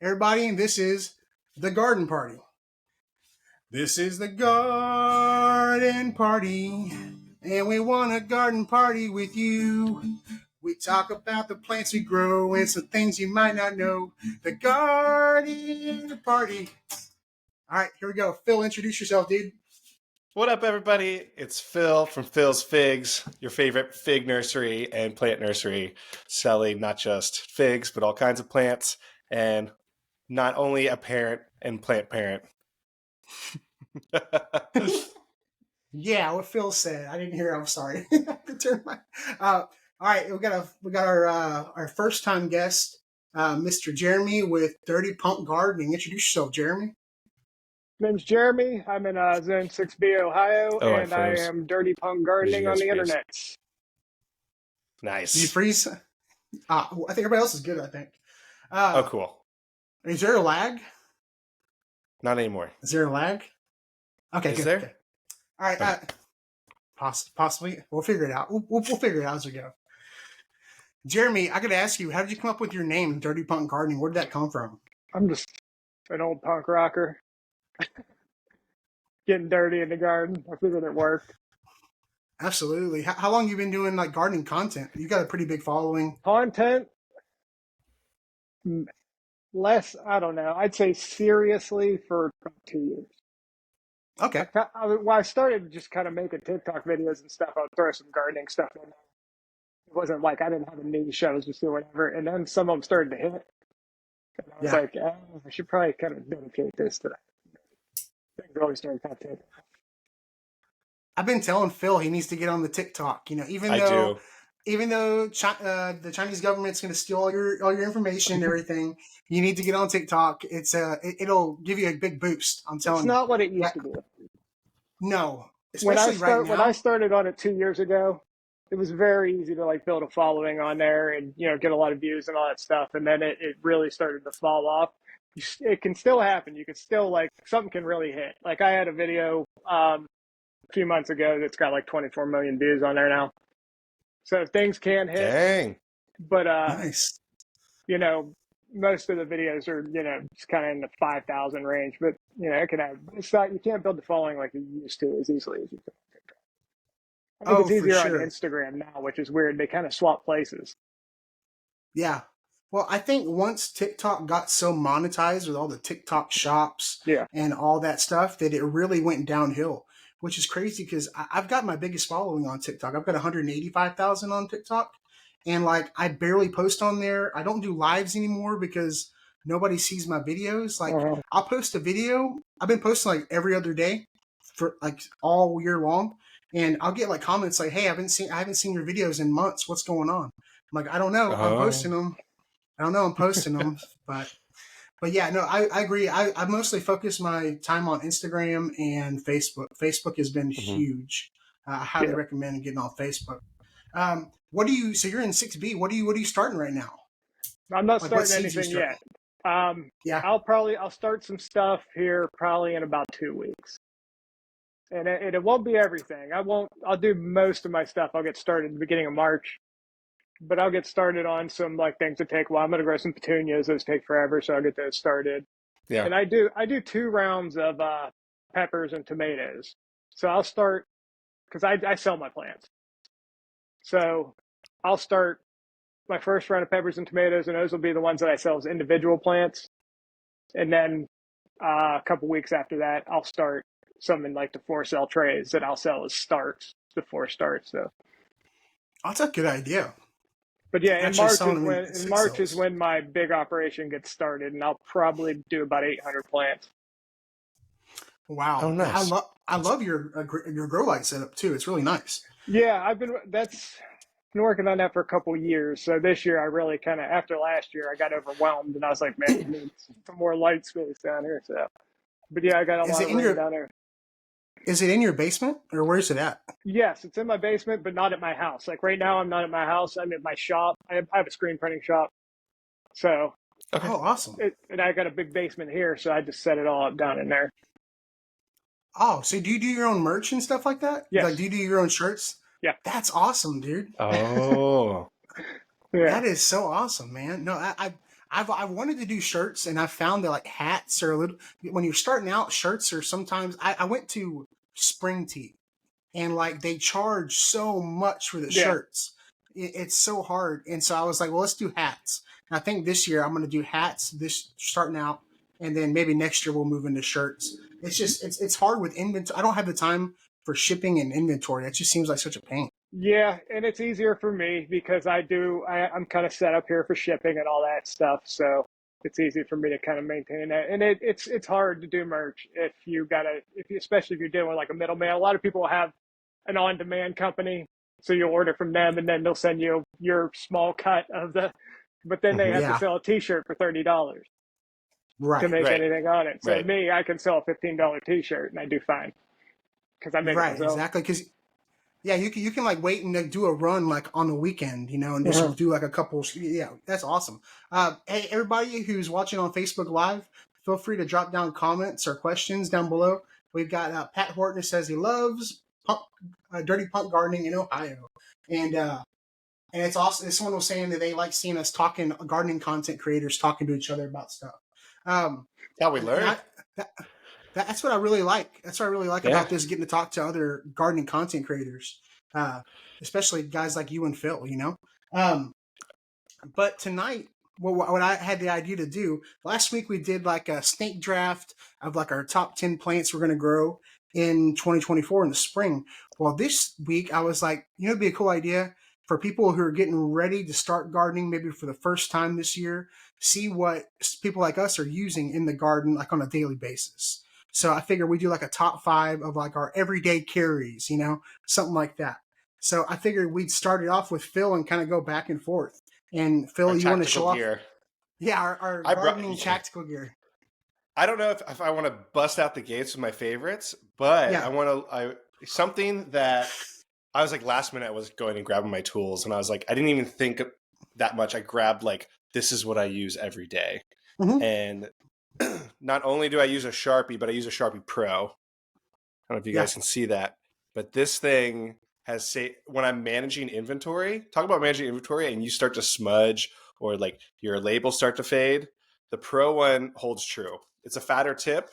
everybody, and this is the garden party. This is the garden party, and we want a garden party with you. We talk about the plants we grow and some things you might not know. The garden party. All right, here we go. Phil, introduce yourself, dude. What up, everybody? It's Phil from Phil's Figs, your favorite fig nursery and plant nursery, selling not just figs, but all kinds of plants, and not only a parent and plant parent. Yeah, what Phil said. I didn't hear. I'm sorry. I have to turn my. All right, we got our first time guest, Mr. Jeremy with Dirty Punk Gardening. Introduce yourself, Jeremy. Name's Jeremy. I'm in Zone 6B, Ohio, Oh, and I am Dirty Punk Gardening on the internet. Nice. Did you freeze? I think everybody else is good. I think. Oh, cool. Is there a lag? Not anymore. Is there a lag? Okay, Is good. there? Okay. All right. Possibly. We'll figure it out. We'll figure it out as we go. Jeremy, I got to ask you, how did you come up with your name, Dirty Punk Gardening? Where did that come from? I'm just an old punk rocker. Getting dirty in the garden. I figured it worked. Absolutely. How long have you been doing like gardening content? You got a pretty big following. Content? Less, I don't know. I'd say seriously for about 2 years. Okay. I started just kind of making TikTok videos and stuff. I would throw some gardening stuff in there. It wasn't like I didn't have a niche. I was just doing whatever. And then some of them started to hit. And I was like, I should probably kind of dedicate this to that. Things really started kind of taking. I've been telling Phil he needs to get on the TikTok. You know, even though the Chinese government's going to steal all your information and everything, you need to get on TikTok. It'll give you a big boost. I'm telling you. It's not what it used to be. No, especially right now. When I started on it 2 years ago, it was very easy to like build a following on there and get a lot of views and all that stuff. And then it really started to fall off. It can still happen. You can still something can really hit. Like I had a video a few months ago that's got like 24 million views on there now. So things can hit. Dang. But nice. Most of the videos are just kind of in the 5,000 range. But it can have. It's not. You can't build the following like you used to as easily as you can. I think it's easier on Instagram now, which is weird. They kind of swap places. Yeah. Well, I think once TikTok got so monetized with all the TikTok shops and all that stuff that it really went downhill, which is crazy because I've got my biggest following on TikTok. I've got 185,000 on TikTok. And I barely post on there. I don't do lives anymore because nobody sees my videos. I'll post a video. I've been posting every other day for all year long. And I'll get comments like, "Hey, I haven't seen your videos in months. What's going on?" I'm like, "I don't know. I'm posting them. I don't know. I'm posting them." But yeah, no, I agree. I mostly focus my time on Instagram and Facebook. Facebook has been huge. I highly recommend getting on Facebook. So you're in 6B. What are you starting right now? I'm not starting anything yet. I'll start some stuff here probably in about 2 weeks. And it won't be everything. I'll do most of my stuff. I'll get started at the beginning of March, but I'll get started on some things that take a while. I'm going to grow some petunias. Those take forever. So I'll get those started. Yeah. And I do 2 rounds of peppers and tomatoes. So I'll start because I sell my plants. So I'll start my first round of peppers and tomatoes, and those will be the ones that I sell as individual plants. And then a couple weeks after that, I'll start some in the 4-cell trays that I'll sell as starts, the 4 starts. So that's a good idea. But yeah, in March is when my big operation gets started, and I'll probably do about 800 plants. Wow! Oh, nice. I love your grow light setup too. It's really nice. Yeah, I've been working on that for a couple of years. So this year, I really kind of after last year, I got overwhelmed, and I was like, man, I need some more light space down here. So, but yeah, I got a lot of room down there. Is it in your basement or where's it at? Yes, it's in my basement, but not at my house. Right now, I'm not at my house. I'm at my shop. I have a screen printing shop. So, okay. Oh, awesome. And I got a big basement here, so I just set it all up down in there. Oh, so do you do your own merch and stuff like that? Yes. Do you do your own shirts? Yeah. That's awesome, dude. Oh. Yeah. That is so awesome, man. No, I've wanted to do shirts, and I found that like hats are a little. When you're starting out, shirts are sometimes. I went to Spring Tea, and like they charge so much for the shirts. It's so hard, and so I was like, well, let's do hats. And I think this year I'm going to do hats. This starting out, and then maybe next year we'll move into shirts. It's just it's hard with inventory. I don't have the time for shipping and inventory. It just seems like such a pain. Yeah, and it's easier for me because I'm kind of set up here for shipping and all that stuff, so it's easy for me to kind of maintain that. And it's hard to do merch if you gotta if you, especially if you're dealing with like a middleman. A lot of people have an on-demand company, so you'll order from them and then they'll send you your small cut of the, but then they have to Yeah, sell a T-shirt for $30 to right, make Right. anything on it. So Right. me, I can sell a $15 T-shirt and I do fine because I make it right, myself. exactly. Because yeah, you can like wait and like, do a run like on the weekend, and Uh-huh. just do like a couple. Yeah, that's awesome. Hey, everybody who's watching on Facebook Live, feel free to drop down comments or questions down below. We've got Pat Horton who says he loves dirty punk gardening in Ohio, and it's awesome. Someone was saying that they like seeing us talking gardening content creators talking to each other about stuff. Um, How we and learn. that, that's what I really like. That's what I really like Yeah. about this, getting to talk to other gardening content creators, especially guys like you and Phil, Um, but tonight, what I had the idea to do, last week we did like a snake draft of like our top 10 plants we're going to grow in 2024 in the spring. Well, this week I was like, it'd be a cool idea for people who are getting ready to start gardening, maybe for the first time this year, see what people like us are using in the garden, like on a daily basis. So I figure we do like a top 5 of like our everyday carries, something like that. So I figured we'd start it off with Phil and kind of go back and forth. And Our Phil, you want to tactical show off? gear. Yeah, our I brought. gardening tactical gear. I don't know if I want to bust out the gates with my favorites, but I Yeah. want to. Something that I was like last minute. I was going and grabbing my tools, and I was like, I didn't even think that much. I grabbed like this is what I use every day, Mm-hmm. and not only do I use a Sharpie, but I use a Sharpie Pro. I don't know if you Yeah. guys can see that, but this thing has when I'm managing inventory, talk about managing inventory, and you start to smudge or like your labels start to fade. The Pro one holds true. It's a fatter tip,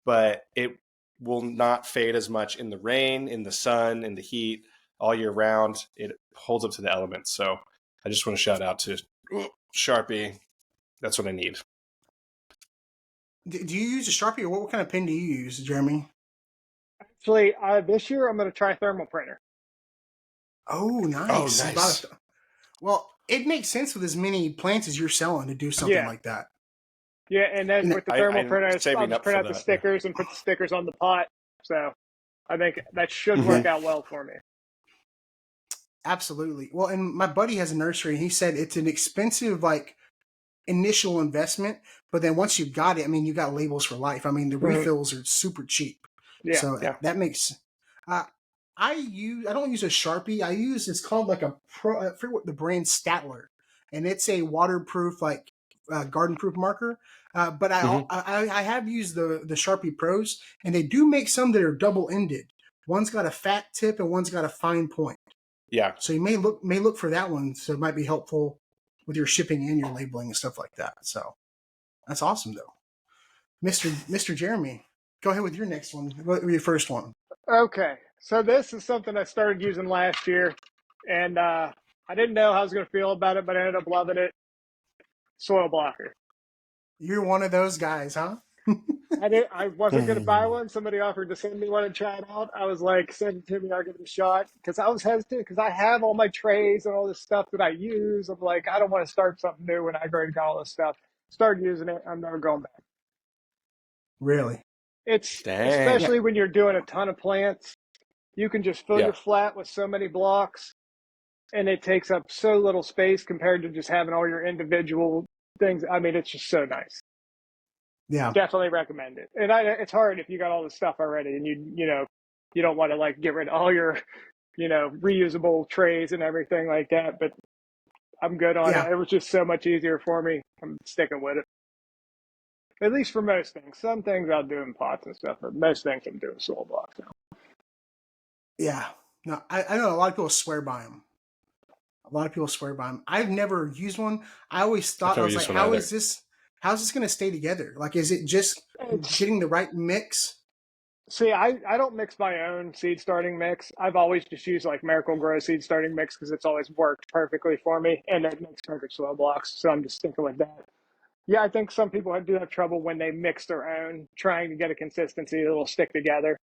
but it will not fade as much in the rain, in the sun, in the heat, all year round. It holds up to the elements. So I just want to shout out to Sharpie. That's what I need. Do you use a Sharpie, or what kind of pen do you use, Jeremy? Actually, this year I'm going to try thermal printer. Oh, Oh, nice. nice. Well, it makes sense with as many plants as you're selling to do something Yeah. like that. Yeah, and then with the thermal I'm printer, I'll saving just up print for out the that. stickers and put the stickers on the pot. So I think that should work out well for me. Absolutely. Well, and my buddy has a nursery, and he said it's an expensive, like, initial investment, but then once you got it, I mean, you got labels for life. I mean, the refills are super cheap. Yeah. So that makes. I don't use a Sharpie. it's called like a Pro. I forget what the brand, Statler, and it's a waterproof, like garden proof marker. But I have used the Sharpie Pros, and they do make some that are double ended. One's got a fat tip and one's got a fine point. Yeah. So you may look for that one. So it might be helpful with your shipping and your labeling and stuff like that. So that's awesome, though. Mr. Jeremy, go ahead with your next one. What your first one? Okay. So this is something I started using last year, and I didn't know how I was going to feel about it, but I ended up loving it. Soil blocker. You're one of those guys, huh? I wasn't going to buy one. Somebody offered to send me one and try it out. I was like, send it to me, I'll give it a shot. Because I was hesitant because I have all my trays and all this stuff that I use. I'm like, I don't want to start something new when I've already got all this stuff. Started using it. I'm never going back. Really? It's Dang. especially when you're doing a ton of plants. You can just fill your flat with so many blocks, and it takes up so little space compared to just having all your individual things. I mean, it's just so nice. Yeah. Definitely recommend it. And it's hard if you got all this stuff already and you don't want to like get rid of all your, reusable trays and everything like that. But I'm good on it. It was just so much easier for me. I'm sticking with it. At least for most things. Some things I'll do in pots and stuff, but most things I'm doing soil blocks now. Yeah. No, I know a lot of people swear by them. A lot of people swear by them. I've never used one. I always I've thought, I never was like, used one either. how's this going to stay together? Like, is it just getting the right mix? See, I don't mix my own seed starting mix. I've always just used like Miracle Grow seed starting mix because it's always worked perfectly for me, and it makes perfect soil blocks. So I'm just sticking with that. Yeah, I think some people do have trouble when they mix their own, trying to get a consistency that'll stick together.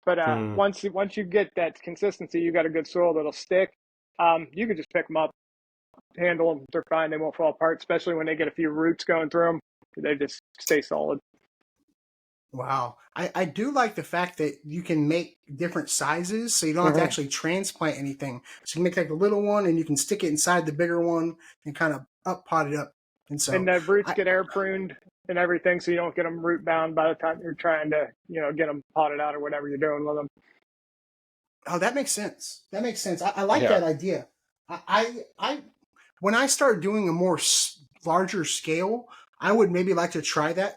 But once you get that consistency, you got a good soil that'll stick. You can just pick them up, handle them. They're fine. They won't fall apart, especially when they get a few roots going through them. They just stay solid. Wow. I do like the fact that you can make different sizes, so you don't have to actually transplant anything. So you can make like a little one and you can stick it inside the bigger one and kind of pot it up. And so the roots get air pruned and everything, so you don't get them root bound by the time you're trying to, get them potted out or whatever you're doing with them. Oh, that makes sense. That makes sense. I like that idea. I when I start doing a more larger scale, I would maybe like to try that.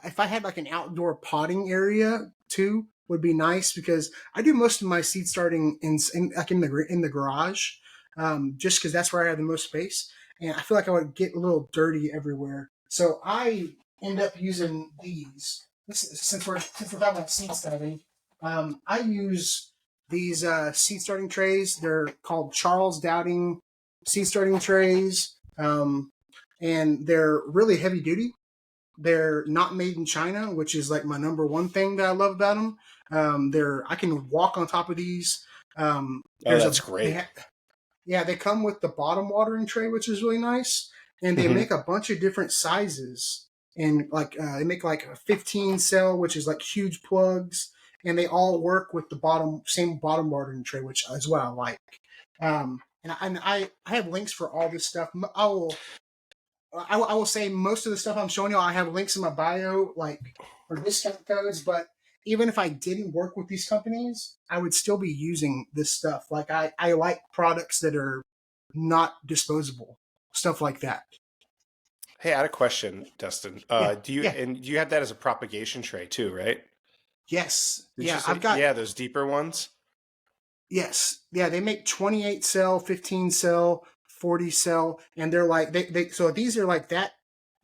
If I had like an outdoor potting area too, would be nice because I do most of my seed starting in the garage, just because that's where I have the most space, and I feel like I would get a little dirty everywhere. So I end up using these. Since we're talking about seed starting, I use these seed starting trays. They're called Charles Dowding seed starting trays, and they're really heavy duty. They're not made in China, which is like my number one thing that I love about them. I can walk on top of these. That's great. They come with the bottom watering tray, which is really nice, and they make a bunch of different sizes. And like they make like a 15 cell, which is like huge plugs, and they all work with the same bottom watering tray, which is what I like. And I have links for all this stuff. I will say most of the stuff I'm showing you, I have links in my bio, like for discount codes. But even if I didn't work with these companies, I would still be using this stuff. Like I like products that are not disposable, stuff like that. Hey, I had a question, Dustin. Do you have that as a propagation tray too, right? Yes. I've got those deeper ones. Yes. Yeah, they make 28 cell, 15 cell, 40 cell, and they're like so these are like that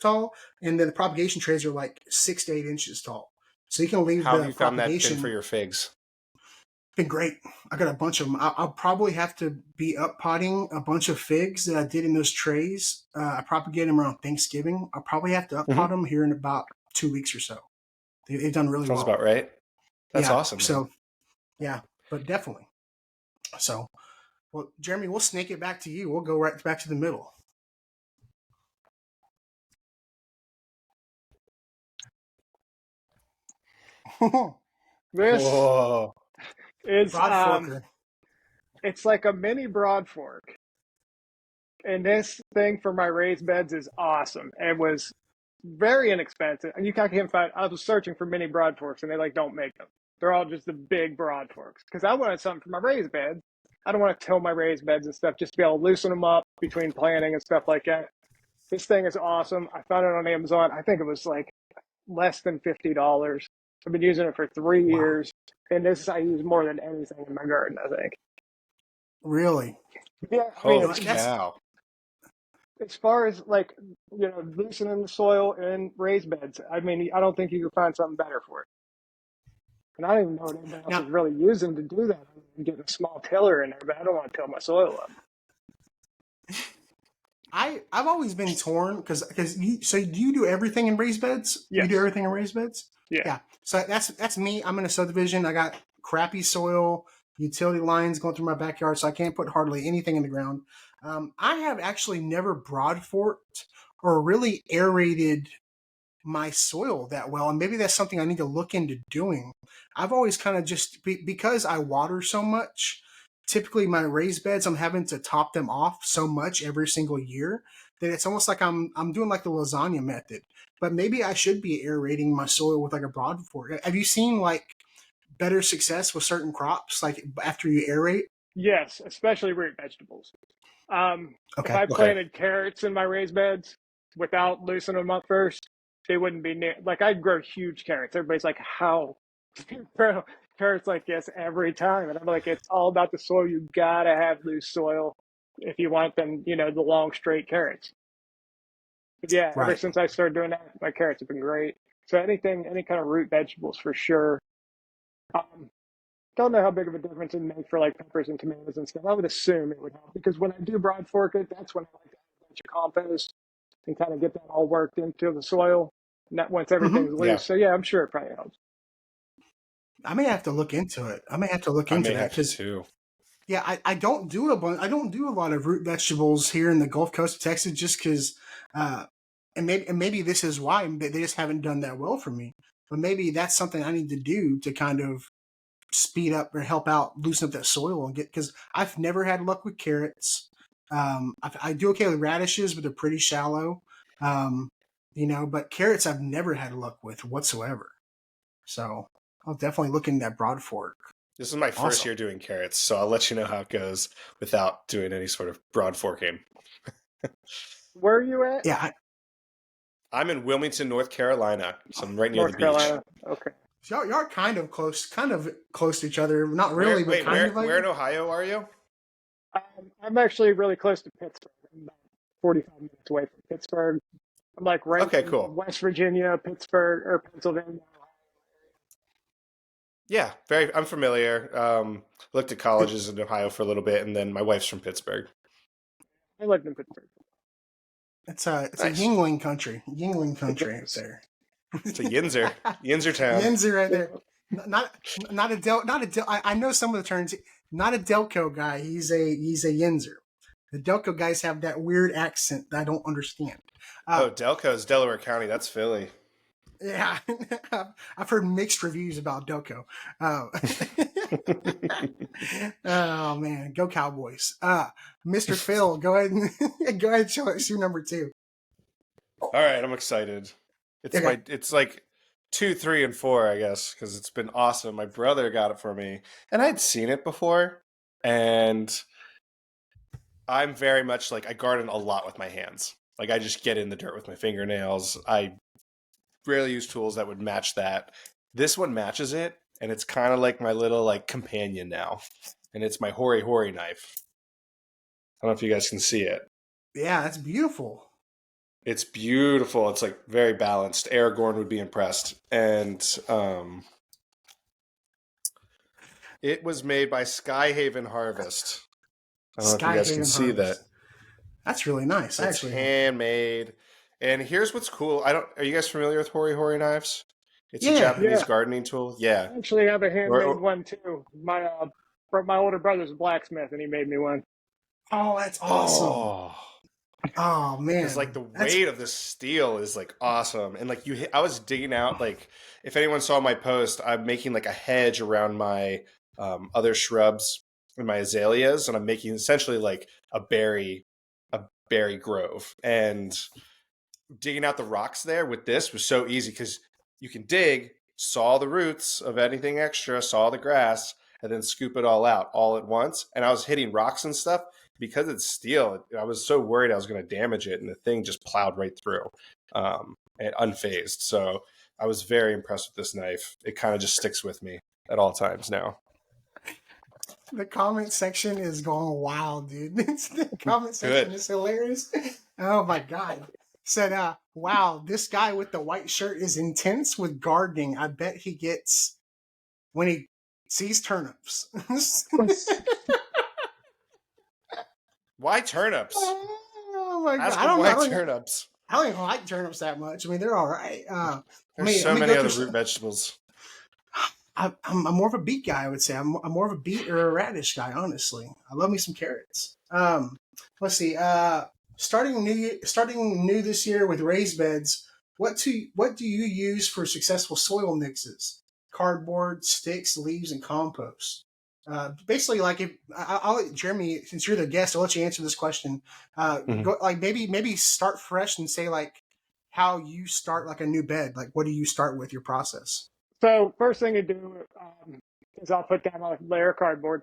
tall, and then the propagation trays are like 6 to 8 inches tall. So you can leave How the have you found that propagation. been for your figs? Been great. I got a bunch of them. I'll probably have to be up potting a bunch of figs that I did in those trays. I propagated them around Thanksgiving. I'll probably have to up pot them here in about 2 weeks or so. They've done really well. Sounds about right. That's awesome. So, man. Yeah, but definitely. So, well, Jeremy, we'll snake it back to you. We'll go right back to the middle. This is it's like a mini broad fork. And this thing for my raised beds is awesome. It was very inexpensive. And you can't find, I was searching for mini broad forks and they don't make them. They're all just the big broad forks. Because I wanted something for my raised beds. I don't want to till my raised beds and stuff, just to be able to loosen them up between planting and stuff like that. This thing is awesome. I found it on Amazon. I think it was like less than $50. I've been using it for 3 years. And this I use more than anything in my garden, I think. Really? Yeah. Holy cow. As far as loosening the soil in raised beds, I don't think you could find something better for it. And I don't even know what anybody else is really using to do that. I'm getting a small tiller in there, but I don't want to till my soil up. I've always been torn because do you do everything in raised beds? Yes. You do everything in raised beds? Yeah. So that's me. I'm in a subdivision. I got crappy soil, utility lines going through my backyard, so I can't put hardly anything in the ground. I have actually never broad forked or really aerated my soil that well, and maybe that's something I need to look into doing. I've always kind of just because I water so much. Typically, my raised beds, I'm having to top them off so much every single year that it's almost like I'm doing like the lasagna method. But maybe I should be aerating my soil with like a broad fork. Have you seen like better success with certain crops like after you aerate? Yes, especially root vegetables. If I planted carrots in my raised beds without loosening them up first, they wouldn't be near. Like I'd grow huge carrots. Everybody's like, "How do you grow carrots like this every time?" And I'm like, "It's all about the soil. You gotta have loose soil if you want them, the long straight carrots. But yeah, ever Right. since I started doing that, my carrots have been great. So any kind of root vegetables for sure. Um, don't know how big of a difference it makes for like peppers and tomatoes and stuff. I would assume it would help because when I do broad fork it, that's when I like to add a bunch of compost and kind of get that all worked into the soil. And that once everything's Yeah. loose. So yeah, I'm sure it probably helps. I may have to look into it. I may have to look I into may that have to because too. yeah, I don't do I don't do a lot of root vegetables here in the Gulf Coast of Texas just because, and maybe this is why they just haven't done that well for me. But maybe that's something I need to do to kind of speed up or help out, loosen up that soil and get, because I've never had luck with carrots. I do okay with radishes, but they're pretty shallow. Um, but carrots I've never had luck with whatsoever. So I'll definitely look into that broad fork. This is my first year doing carrots, so I'll let you know how it goes without doing any sort of broad forking. Where are you at? Yeah, I'm in Wilmington, North Carolina, so I'm right near North the beach. Carolina. Okay. so y'all are kind of close to each other. Not really, but kind of like. Where in Ohio are you? I'm actually really close to Pittsburgh. I'm about 45 minutes away from Pittsburgh. I'm like right Okay, in cool. West Virginia, Pittsburgh, or Pennsylvania. Yeah, I'm familiar. Looked at colleges in Ohio for a little bit, and then my wife's from Pittsburgh. I lived in Pittsburgh. It's a Nice. Yingling country. Yingling country up there. It's a Yinzer. Yinzer town. Yinzer right there. Not a Del. Not a Del. I know some of the terms. Not a Delco guy. He's a Yinzer. The Delco guys have that weird accent that I don't understand. Delco's Delaware County. That's Philly. Yeah, I've heard mixed reviews about Delco. Oh man, go Cowboys! Mr. Phil, go ahead and show us your number 2. All right, I'm excited. It's like 2, 3, and 4, I guess, because it's been awesome. My brother got it for me, and I'd seen it before, and I'm very much like I garden a lot with my hands. Like I just get in the dirt with my fingernails. I rarely use tools that would match that. This one matches it, and it's kind of like my little like companion now, and it's my Hori Hori knife. I don't know if you guys can see it. Yeah, that's beautiful. It's beautiful. It's like very balanced. Aragorn would be impressed. And it was made by Skyhaven Harvest. I don't know if you guys can see that. That's really nice. It's handmade. And here's what's cool. Are you guys familiar with Hori Hori knives? It's a Japanese gardening tool. Yeah. I actually have a handmade one too. My older brother's a blacksmith, and he made me one. Oh, that's awesome. Oh man. Because like the weight of the steel is like awesome. And like I was digging out, like if anyone saw my post, I'm making like a hedge around my other shrubs and my azaleas, and I'm making essentially like a berry grove. And digging out the rocks there with this was so easy because you can dig, saw the roots of anything extra, saw the grass, and then scoop it all out all at once. And I was hitting rocks and stuff because it's steel. I was so worried I was going to damage it, and the thing just plowed right through, and unfazed. So I was very impressed with this knife. It kind of just sticks with me at all times now. The comment section is going wild, dude. The comment section is hilarious. Oh my god. Said, wow, this guy with the white shirt is intense with gardening. I bet he gets when he sees turnips. Why turnips? Oh my god! I don't turnips. I don't even like turnips that much. I mean, they're all right. There's so many other root vegetables. I'm more of a beet guy. I would say I'm more of a beet or a radish guy. Honestly, I love me some carrots. Let's see. Starting new this year with raised beds. What do you use for successful soil mixes? Cardboard, sticks, leaves, and compost. Basically, like if I'll let Jeremy, since you're the guest, I'll let you answer this question. Go, like maybe start fresh and say like how you start like a new bed. Like what do you start with your process? So first thing to do is I'll put down a layer of cardboard.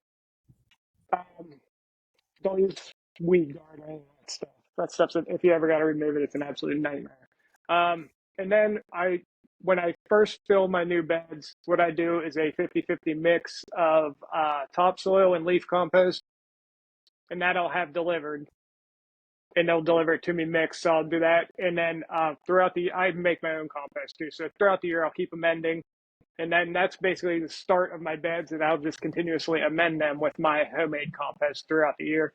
Don't use weed guard or any of that stuff. That stuff's, if you ever got to remove it, it's an absolute nightmare. And then when I first fill my new beds, what I do is a 50-50 mix of topsoil and leaf compost. and that'll have delivered. And they'll deliver it to me mixed, so I'll do that. And then throughout the, I make my own compost too. So throughout the year, I'll keep amending, and then that's basically the start of my beds, and I'll just continuously amend them with my homemade compost throughout the year,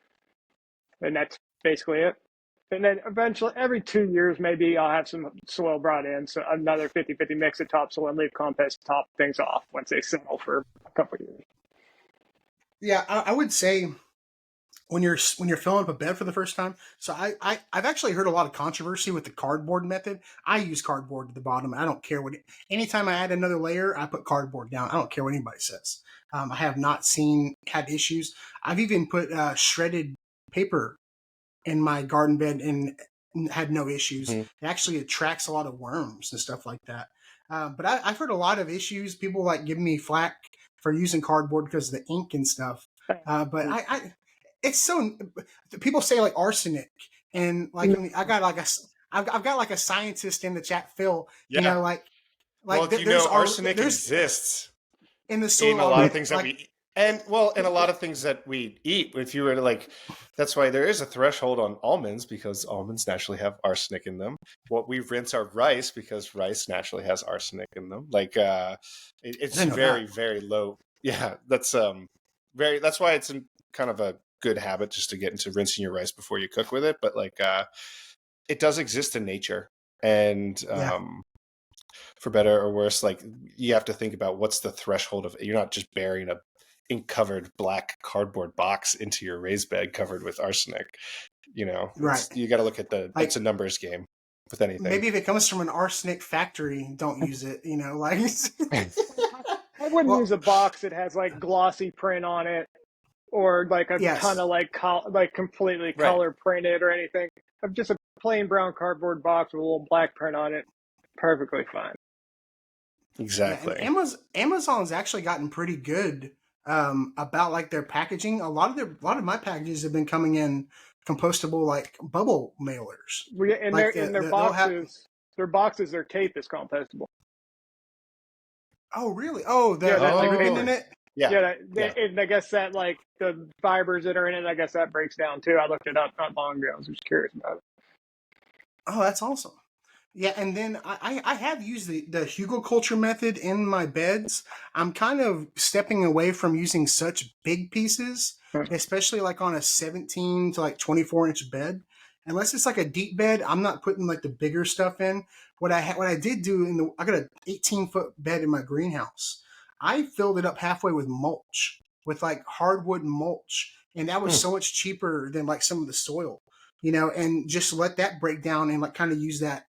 and that's basically it. And then eventually, every 2 years, maybe I'll have some soil brought in, so another 50-50 mix of topsoil and leaf compost to top things off once they settle for a couple of years. Yeah, I would say when you're filling up a bed for the first time. So I've actually heard a lot of controversy with the cardboard method. I use cardboard at the bottom. I don't care anytime I add another layer, I put cardboard down. I don't care what anybody says. I have not had issues. I've even put shredded paper in my garden bed and had no issues. It actually attracts a lot of worms and stuff like that. But I've heard a lot of issues. People like giving me flack for using cardboard because of the ink and stuff. But it's so, people say like arsenic, and like I've got like a scientist in the chat, Phil. Yeah. You know, like well, arsenic exists in the soil in a lot of things that we eat. And in a lot of things that we eat. If you were to that's why there is a threshold on almonds, because almonds naturally have arsenic in them. We rinse our rice because rice naturally has arsenic in them. It's very, very low. Yeah, that's that's why it's kind of a good habit just to get into rinsing your rice before you cook with it. But it does exist in nature, and for better or worse, you have to think about what's the threshold of. You're not just burying a ink-covered black cardboard box into your raised bed covered with arsenic. Right. You got to look at it's a numbers game with anything. Maybe if it comes from an arsenic factory, don't use it. I wouldn't use a box that has glossy print on it, or ton of completely color printed or anything. Just a plain brown cardboard box with a little black print on it, perfectly fine. Exactly. Yeah, Amazon's actually gotten pretty good about their packaging. A lot of my packages have been coming in compostable bubble mailers. Yeah, and their boxes, their tape is compostable. Oh really? Oh, the ribbon in it. Yeah. And I guess that the fibers that are in it, I guess that breaks down too. I looked it up not long ago. I was just curious about it. Oh, that's awesome. Yeah, and then I have used the hugelkultur method in my beds. I'm kind of stepping away from using such big pieces, especially on a 17 to 24-inch bed. Unless it's a deep bed, I'm not putting the bigger stuff in. What I did do I got an 18-foot bed in my greenhouse. I filled it up halfway with mulch, with hardwood mulch, and that was so much cheaper than some of the soil, and just let that break down and kind of use that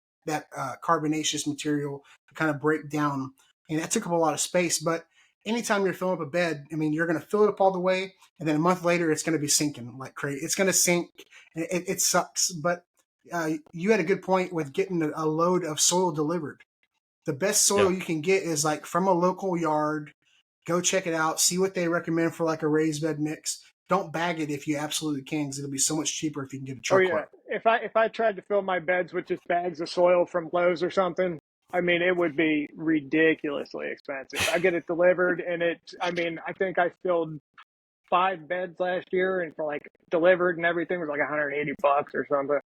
carbonaceous material to kind of break down, and that took up a lot of space. But anytime you're filling up a bed, you're going to fill it up all the way, and then a month later it's going to be sinking like crazy. It's going to sink, and it sucks. But you had a good point with getting a load of soil delivered. The best soil you can get is from a local yard. Go check it out, see what they recommend for a raised bed mix. Don't bag it if you absolutely can, because it'll be so much cheaper if you can get a truckload. If I tried to fill my beds with just bags of soil from Lowe's or something, it would be ridiculously expensive. I get it delivered, and I think I filled 5 beds last year, and for delivered and everything was $180 or something.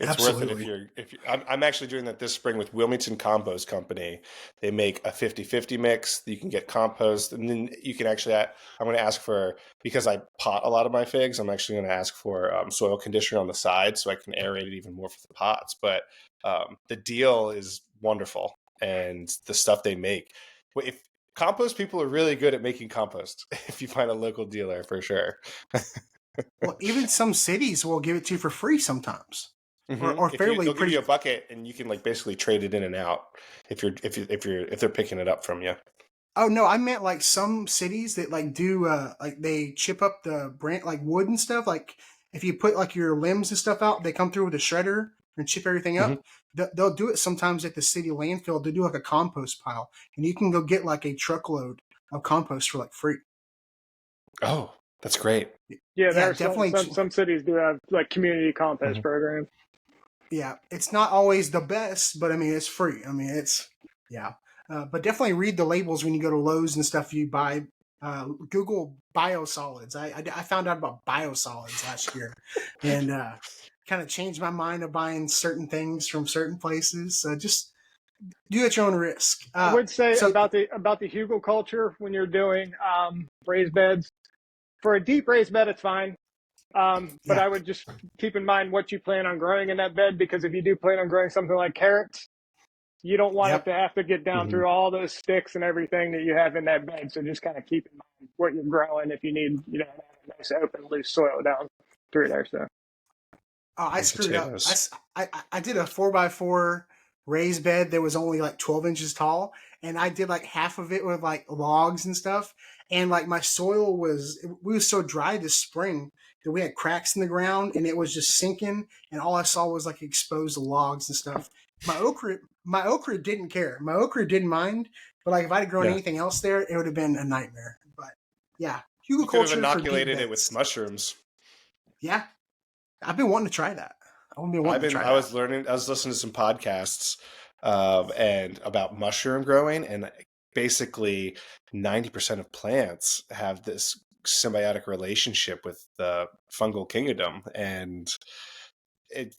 It's Absolutely. worth it if you I'm actually doing that this spring with Wilmington Compost Company. They make a 50-50 mix. You can get compost, and then you can actually, I'm going to ask for, because I pot a lot of my figs, I'm actually going to ask for soil conditioner on the side so I can aerate it even more for the pots. But the deal is wonderful, and the stuff they make. If compost people are really good at making compost, if you find a local dealer, for sure. Well, even some cities will give it to you for free sometimes. Mm-hmm. Or fairly, they'll give you a bucket, and you can basically trade it in and out if they're picking it up from you. Oh no, I meant some cities that do they chip up the branch wood and stuff. If you put your limbs and stuff out, they come through with a shredder and chip everything up. They'll do it sometimes at the city landfill. They do a compost pile, and you can go get a truckload of compost for free. Oh, that's great. Yeah, there are definitely some cities do have community compost programs. Yeah, it's not always the best, but it's free. But definitely read the labels when you go to Lowe's and stuff. You buy, Google biosolids. I found out about biosolids last year, and kind of changed my mind of buying certain things from certain places. So just do at your own risk. I would say about the hugelkultur when you're doing raised beds. For a deep raised bed, it's fine. But I would just keep in mind what you plan on growing in that bed, because if you do plan on growing something like carrots, you don't want it to have to get down through all those sticks and everything that you have in that bed. So just kind of keep in mind what you're growing if you need, a nice open, loose soil down through there. So. Oh, I screwed up. I did a 4x4 raised bed that was only like 12 inches tall, and I did like half of it with like logs and stuff. And like my soil we was so dry this spring that we had cracks in the ground, and it was just sinking. And all I saw was like exposed logs and stuff. My okra didn't care. My okra didn't mind, but like if I'd grown anything else there, it would have been a nightmare. But yeah, you could have inoculated it with mushrooms. Yeah. I've been wanting to try that. I was listening to some podcasts and about mushroom growing, and basically 90% of plants have this symbiotic relationship with the fungal kingdom, and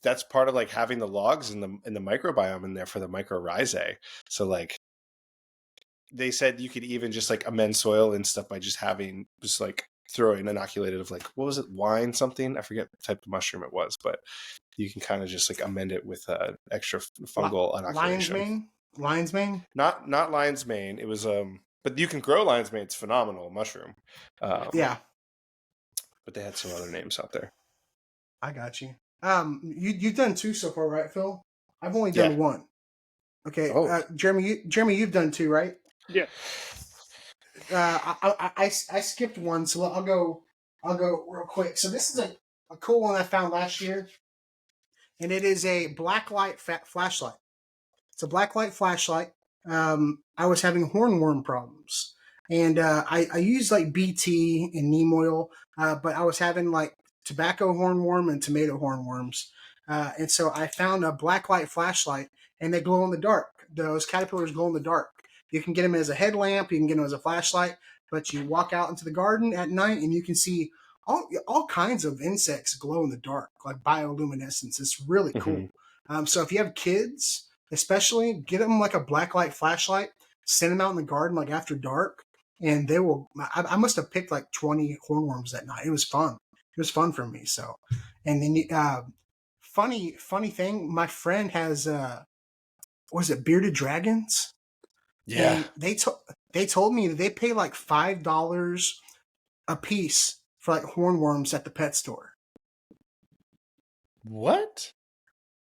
that's part of like having the logs in the microbiome in there for the mycorrhizae. So like they said you could even just like amend soil and stuff by just like throwing inoculated of like, what was it, wine something? I forget the type of mushroom it was, but you can kind of just like amend it with extra fungal inoculation. Lion's mane? Not lion's mane. It was but you can grow lion's mane. It's phenomenal mushroom. Yeah. But they had some other names out there. I got you. You've done 2 so far, right, Phil? I've only done 1. Okay. Oh. Jeremy, you've done 2, right? Yeah. I skipped 1, so I'll go real quick. So this is a cool one I found last year, and it is a blacklight flashlight. It's a blacklight flashlight. I was having hornworm problems, and I used like BT and neem oil, but I was having like tobacco hornworm and tomato hornworms, and so I found a blacklight flashlight, and they glow in the dark. Those caterpillars glow in the dark. You can get them as a headlamp, you can get them as a flashlight, but you walk out into the garden at night and you can see all kinds of insects glow in the dark, like bioluminescence. It's really cool. So if you have kids, especially, get them like a blacklight flashlight, send them out in the garden like after dark, and they will. I must have picked like 20 hornworms that night. It was fun. It was fun for me. So, and then funny thing, my friend has was it bearded dragons? Yeah. And they told me that they pay like $5 a piece for like hornworms at the pet store. What?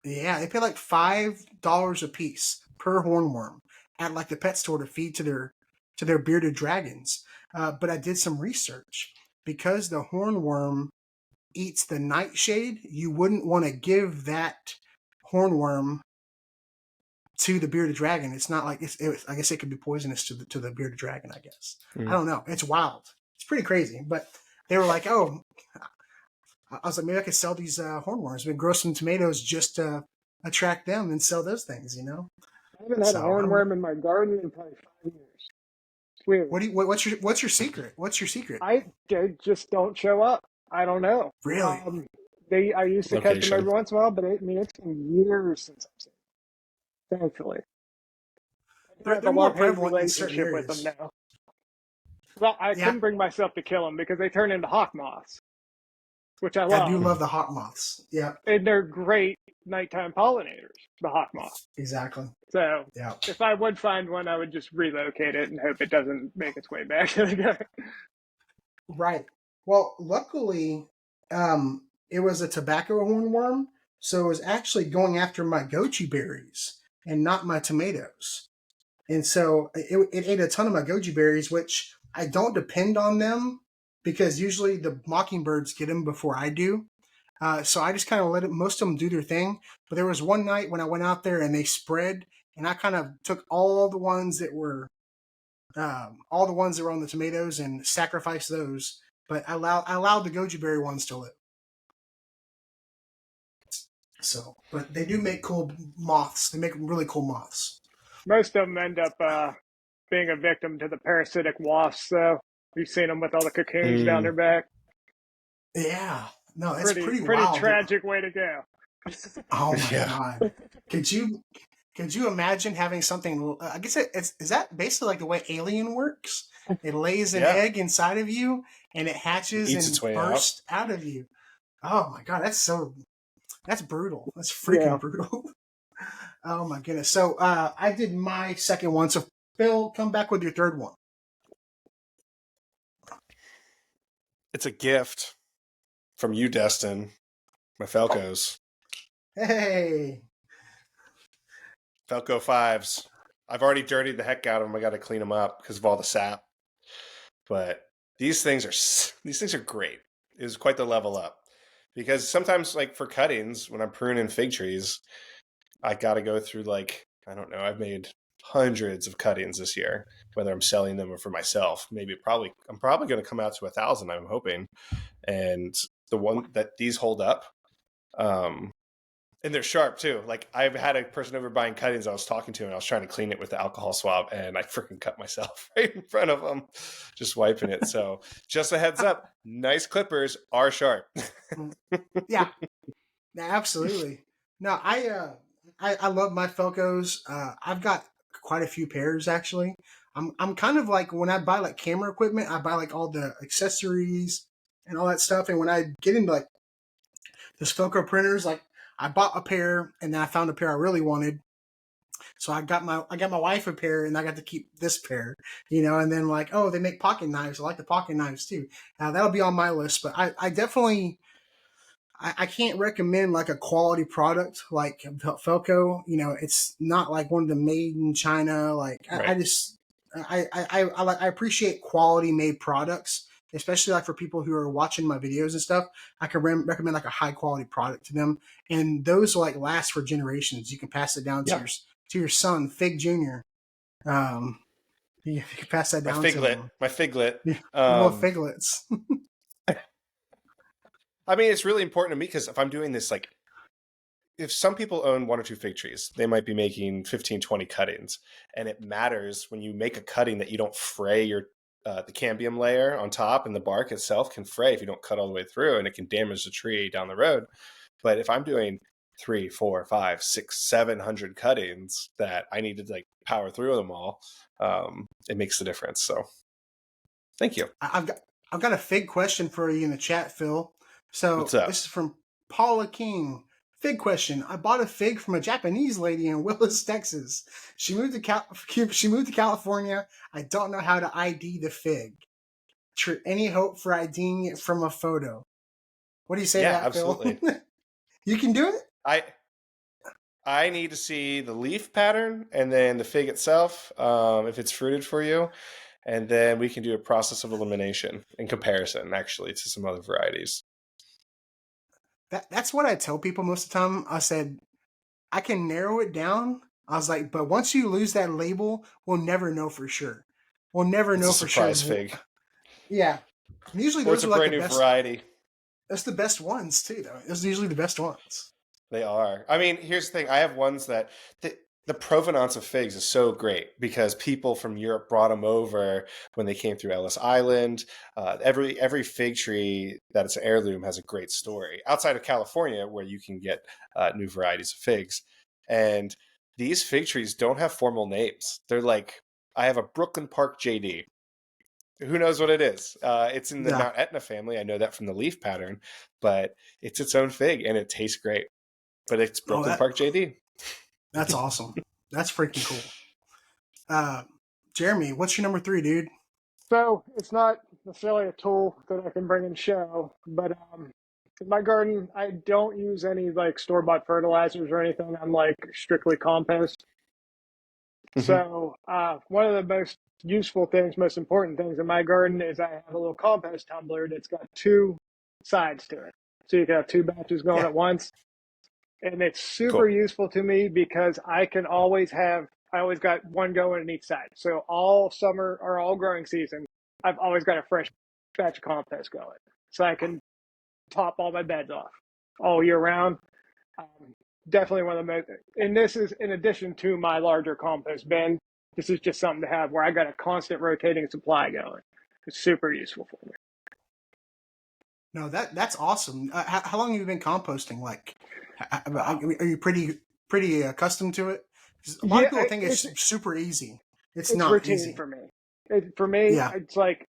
Yeah, they pay like $5 a piece per hornworm at like the pet store to feed to their bearded dragons. But I did some research. Because the hornworm eats the nightshade, you wouldn't want to give that hornworm to the bearded dragon. It's not like I guess it could be poisonous to the bearded dragon, I guess. I don't know. It's wild. It's pretty crazy. But they were like, oh, I was like, maybe I could sell these hornworms. We grow some tomatoes just to attract them and sell those things, I haven't had a hornworm in my garden in probably 5 years. It's weird. What's your secret? What's your secret? They just don't show up. I don't know. Really? I used to catch them every once in a while, but it's been years since I've seen them. Thankfully. They're more prevalent in certain areas. With them now. Well, I couldn't bring myself to kill them because they turn into hawk moths, which I love. I do love the hawk moths. Yeah. And they're great nighttime pollinators, the hawk moth. Exactly. So if I would find one, I would just relocate it and hope it doesn't make its way back to the garden. Right. Well, luckily, it was a tobacco hornworm, so it was actually going after my goji berries and not my tomatoes. And so it ate a ton of my goji berries, which I don't depend on them because usually the mockingbirds get them before I do. So I just kind of let most of them do their thing. But there was one night when I went out there and they spread, and I kind of took all the ones that were on the tomatoes and sacrificed those. But I allowed the goji berry ones to live. So, but they do make cool moths. They make really cool moths. Most of them end up being a victim to the parasitic wasps, though. You've seen them with all the cocoons down their back. Yeah. No, it's pretty pretty wild. tragic way to go. Oh my God. Could you imagine having something? I guess is that basically like the way Alien works? It lays an egg inside of you, and it hatches and bursts out of you. Oh my God, that's brutal. That's freaking brutal. Oh my goodness. So I did my second one. So Phil, come back with your third one. It's a gift from you, Destin. My Falcos. Hey. Falco 5s. I've already dirtied the heck out of them. I got to clean them up because of all the sap. But these things are great. It was quite the level up. Because sometimes, like for cuttings, when I'm pruning fig trees, I got to go through I don't know. I've made hundreds of cuttings this year, whether I'm selling them or for myself. I'm probably going to come out to 1,000. I'm hoping, and the one that these hold up, and they're sharp too. Like I've had a person over buying cuttings I was talking to, and I was trying to clean it with the alcohol swab, and I freaking cut myself right in front of them, just wiping it. So just a heads up, nice clippers are sharp. Yeah, absolutely. No, I love my Falcos. I've got quite a few pairs actually. I'm kind of like when I buy like camera equipment, I buy like all the accessories and all that stuff. And when I get into like this Falco printers, like I bought a pair and then I found a pair I really wanted. So I got my wife a pair and I got to keep this pair, and then like, oh, they make pocket knives. I like the pocket knives too. That'll be on my list, but I definitely, I can't recommend like a quality product like Felco. It's not like one of the made in China. Like right. I appreciate quality made products, especially like for people who are watching my videos and stuff. I can recommend like a high quality product to them, and those like last for generations. You can pass it down to your son, Fig Junior. You can pass that down to him. My figlet. Little figlets. I mean, it's really important to me because if I'm doing this, like, if some people own 1 or 2 fig trees, they might be making 15, 20 cuttings. And it matters when you make a cutting that you don't fray the cambium layer on top, and the bark itself can fray if you don't cut all the way through, and it can damage the tree down the road. But if I'm doing 3, 4, 5, 6, 700 cuttings that I need to like power through them all, it makes the difference. So thank you. I've got a fig question for you in the chat, Phil. So this is from Paula King. Fig question. I bought a fig from a Japanese lady in Willis, Texas. She moved to California. I don't know how to ID the fig. Any hope for IDing it from a photo? What do you say to that, absolutely. Phil? You can do it? I need to see the leaf pattern and then the fig itself, if it's fruited for you. And then we can do a process of elimination in comparison, actually, to some other varieties. That's what I tell people most of the time. I said, I can narrow it down. I was like, but once you lose that label, we'll never know for sure. We'll never know for sure. Surprise fig. Yeah. And usually those are like brand new variety. That's the best ones too, though. Those are usually the best ones. They are. I mean, here's the thing. I have ones that the provenance of figs is so great because people from Europe brought them over when they came through Ellis Island. Every fig tree that is an heirloom has a great story. Outside of California, where you can get new varieties of figs, and these fig trees don't have formal names. They're like, I have a Brooklyn Park JD. Who knows what it is? It's in the Mount Etna family. I know that from the leaf pattern, but it's its own fig and it tastes great. But it's Brooklyn Park JD. That's awesome. That's freaking cool. Jeremy, what's your number 3, dude? So it's not necessarily a tool that I can bring and show, but in my garden, I don't use any like store-bought fertilizers or anything. I'm like strictly compost. Mm-hmm. So one of the most useful things, most important things in my garden is I have a little compost tumbler that's got 2 sides to it. So you can have 2 batches going at once. And it's super useful to me because I always got one going in each side. So all summer or all growing season, I've always got a fresh batch of compost going. So I can top all my beds off all year round. Definitely one of the most, and this is in addition to my larger compost bin. This is just something to have where I got a constant rotating supply going. It's super useful for me. No, that's awesome. How long have you been composting? Like, are you pretty accustomed to it? A lot of people think it's super easy. It's not routine easy for me. For me, it's like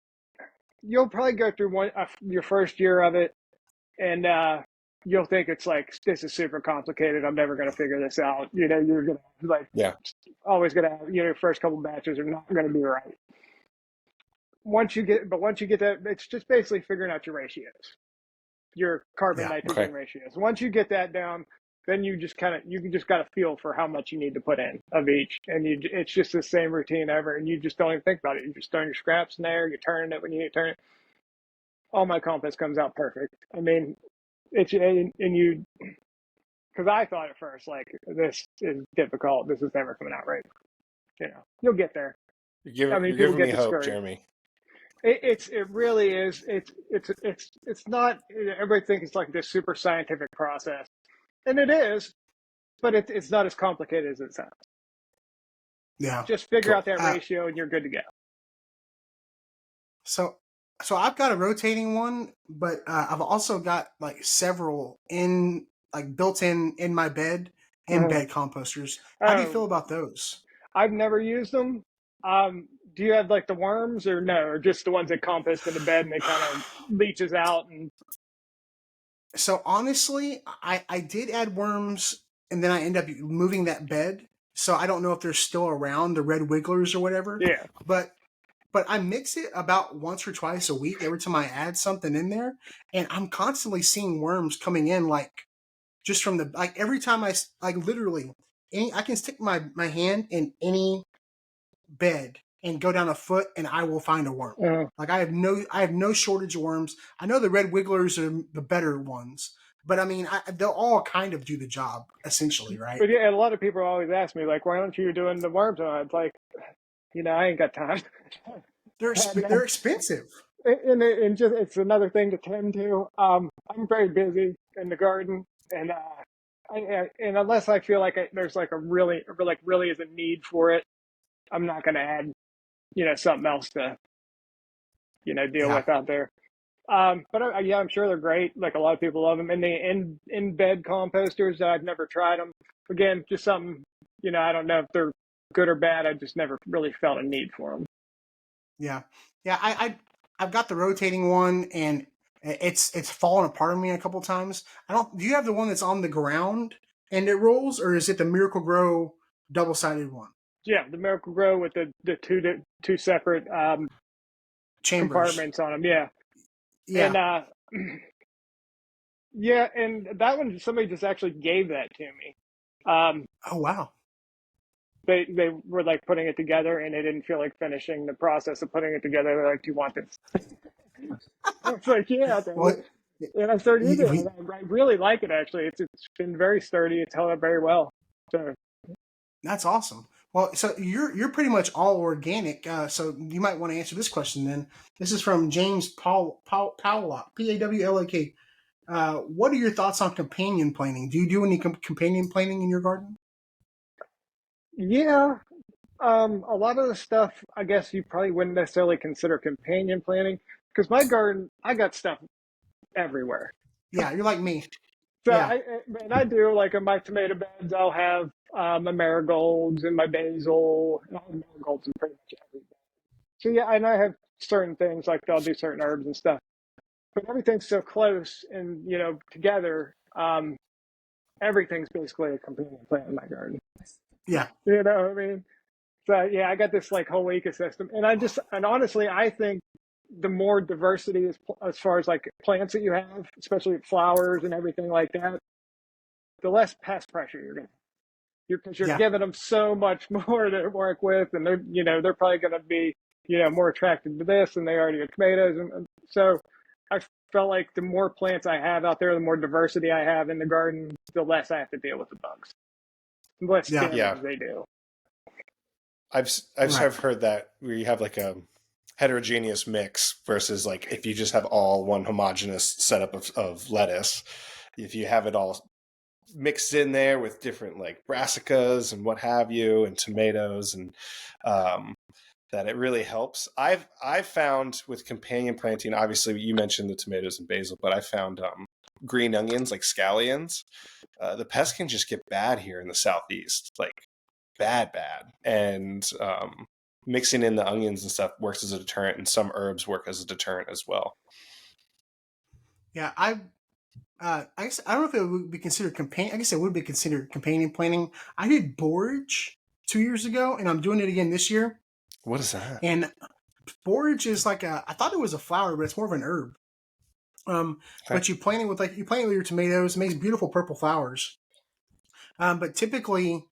you'll probably go through your first year of it, and you'll think it's like, this is super complicated. I'm never going to figure this out. You're going to always going to have, your first couple batches are not going to be right. Once you get that, it's just basically figuring out your ratios, your carbon nitrogen ratios. Once you get that down, then you just got to feel for how much you need to put in of each, and it's just the same routine ever, and you just don't even think about it. You just throwing your scraps in there, you're turning it when you need to turn it. All my compost comes out perfect. I mean, because I thought at first, like, this is difficult. This is never coming out right. You'll get there. You're giving me hope, Jeremy. It really is. It's not. Everybody thinks it's like this super scientific process, and it is, but it's not as complicated as it sounds. Yeah. Just figure out that ratio, and you're good to go. So I've got a rotating one, but I've also got like several built in my bed and bed composters. How do you feel about those? I've never used them. Do you have like the worms or no, or just the ones that compost in the bed and they kind of leaches out? And so honestly, I did add worms, and then I end up moving that bed. So I don't know if they're still around, the red wigglers or whatever. Yeah. But I mix it about once or twice a week every time I add something in there, and I'm constantly seeing worms coming in, like just from every time literally I can stick my hand in any bed and go down a foot and I will find a worm. Like I have no shortage of worms. I know the red wigglers are the better ones, but I mean they'll all kind of do the job essentially, right? But yeah, a lot of people always ask me like, why aren't you doing the worms on it? It's like, I ain't got time. They're expensive. And just it's another thing to tend to. I'm very busy in the garden, and and unless I feel like there's like really is a need for it, I'm not going to add, something else to, deal with out there. But I'm sure they're great. Like a lot of people love them, and the in bed composters. I've never tried them. Again, just something, I don't know if they're good or bad. I just never really felt a need for them. Yeah. I've got the rotating one, and it's fallen apart on me a couple times. Do you have the one that's on the ground and it rolls, or is it the Miracle Grow double-sided one? Yeah, the Miracle Grow with the two separate chambers, compartments on them. Yeah. And and that one, somebody just actually gave that to me. Oh wow. They were like putting it together, and they didn't feel like finishing the process of putting it together. They're like, "Do you want this?" I was like, "Yeah." And I started using it. I really like it. Actually, it's been very sturdy. It's held up very well. So that's awesome. Well, so you're pretty much all organic. So you might want to answer this question then. This is from James Pawlak, Pawlak. What are your thoughts on companion planting? Do you do any companion planting in your garden? Yeah. A lot of the stuff, I guess you probably wouldn't necessarily consider companion planting, because my garden, I got stuff everywhere. Yeah, you're like me. So yeah. I do, like in my tomato beds, I'll have my marigolds and my basil, and I'll have marigolds in pretty much every bed. So yeah, and I have certain things, like I'll do certain herbs and stuff. But everything's so close and, together, everything's basically a companion plant in my garden. Yeah. You know what I mean? So yeah, I got this like whole ecosystem, and honestly, I think the more diversity as far as like plants that you have, especially flowers and everything like that, the less pest pressure you're gonna. Because you're giving them so much more to work with, and they're probably going to be more attracted to this than they are to your tomatoes, and so I felt like the more plants I have out there, the more diversity I have in the garden, the less I have to deal with the bugs, the less damage they do. I've heard that where you have like a heterogeneous mix versus like if you just have all one homogeneous setup of lettuce, if you have it all mixed in there with different like brassicas and what have you, and tomatoes and that it really helps. I've found with companion planting, obviously you mentioned the tomatoes and basil, but I found green onions like scallions. The pests can just get bad here in the southeast, like bad, and mixing in the onions and stuff works as a deterrent, and some herbs work as a deterrent as well. Yeah, I guess I don't know if it would be considered companion. I guess it would be considered companion planting. I did borage 2 years ago, and I'm doing it again this year. What is that? And borage is like I thought it was a flower, but it's more of an herb. Okay. But you plant it with your tomatoes. It makes beautiful purple flowers. But typically,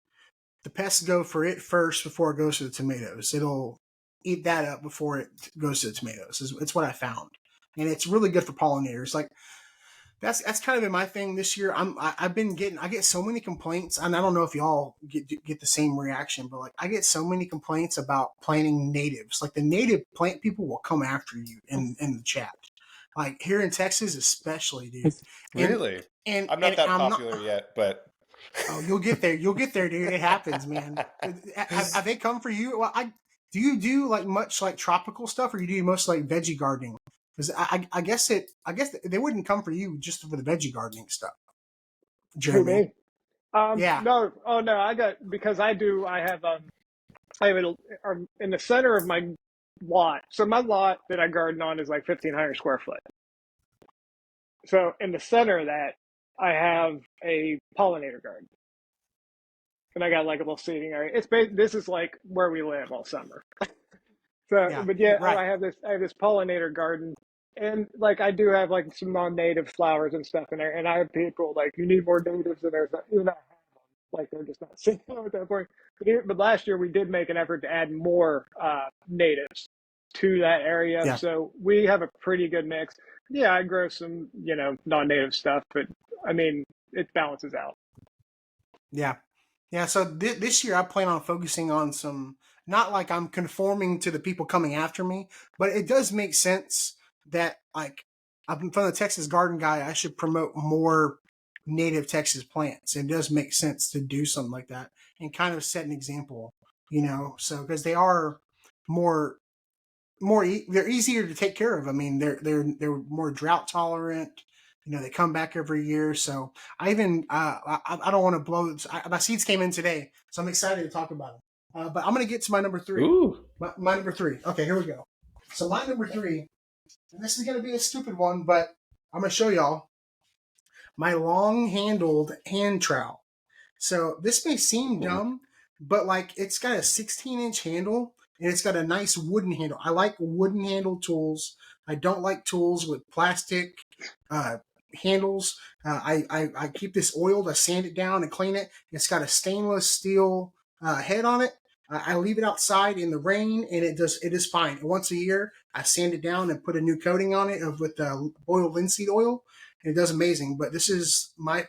the pests go for it first before it goes to the tomatoes. It'll eat that up before it goes to the tomatoes. It's what I found, and it's really good for pollinators. Like that's kind of been my thing this year. I get so many complaints, and I don't know if y'all get the same reaction, but like I get so many complaints about planting natives. Like the native plant people will come after you in the chat. Like here in Texas, especially, dude. Really? And I'm not that popular yet, but oh, you'll get there. You'll get there, dude. It happens, man. Have they come for you? Well, do you do like much like tropical stuff, or you do most like veggie gardening? Because I guess they wouldn't come for you just for the veggie gardening stuff. Jeremy. Yeah. No. Oh no. I have it in the center of my lot. So my lot that I garden on is like 1,500 square foot. So in the center of that, I have a pollinator garden, and I got like a little seating area. This is like where we live all summer. So, yeah, but yeah, right. I have this pollinator garden, and like I do have like some non-native flowers and stuff in there. And I have people like, you need more natives, and there's like they're just not seeing them at that point. But last year we did make an effort to add more natives to that area, yeah. So we have a pretty good mix. Yeah, I grow some non-native stuff, but I mean it balances out. Yeah. So this year I plan on focusing on some. Not like I'm conforming to the people coming after me, but it does make sense that like I'm from the Texas garden guy. I should promote more native Texas plants. It does make sense to do something like that and kind of set an example, so because they are they're easier to take care of. I mean, they're more drought tolerant. They come back every year. So I even I don't want to blow. My seeds came in today, so I'm excited to talk about them. But I'm going to get to my number 3. Ooh. My number 3. Okay, here we go. So my number 3, and this is going to be a stupid one, but I'm going to show y'all my long-handled hand trowel. So this may seem dumb, but like it's got a 16-inch handle, and it's got a nice wooden handle. I like wooden handled tools. I don't like tools with plastic handles. I keep this oiled. I sand it down and clean it. It's got a stainless steel head on it. I leave it outside in the rain, and it is fine. And once a year, I sand it down and put a new coating on it with boiled linseed oil, and it does amazing. But this is my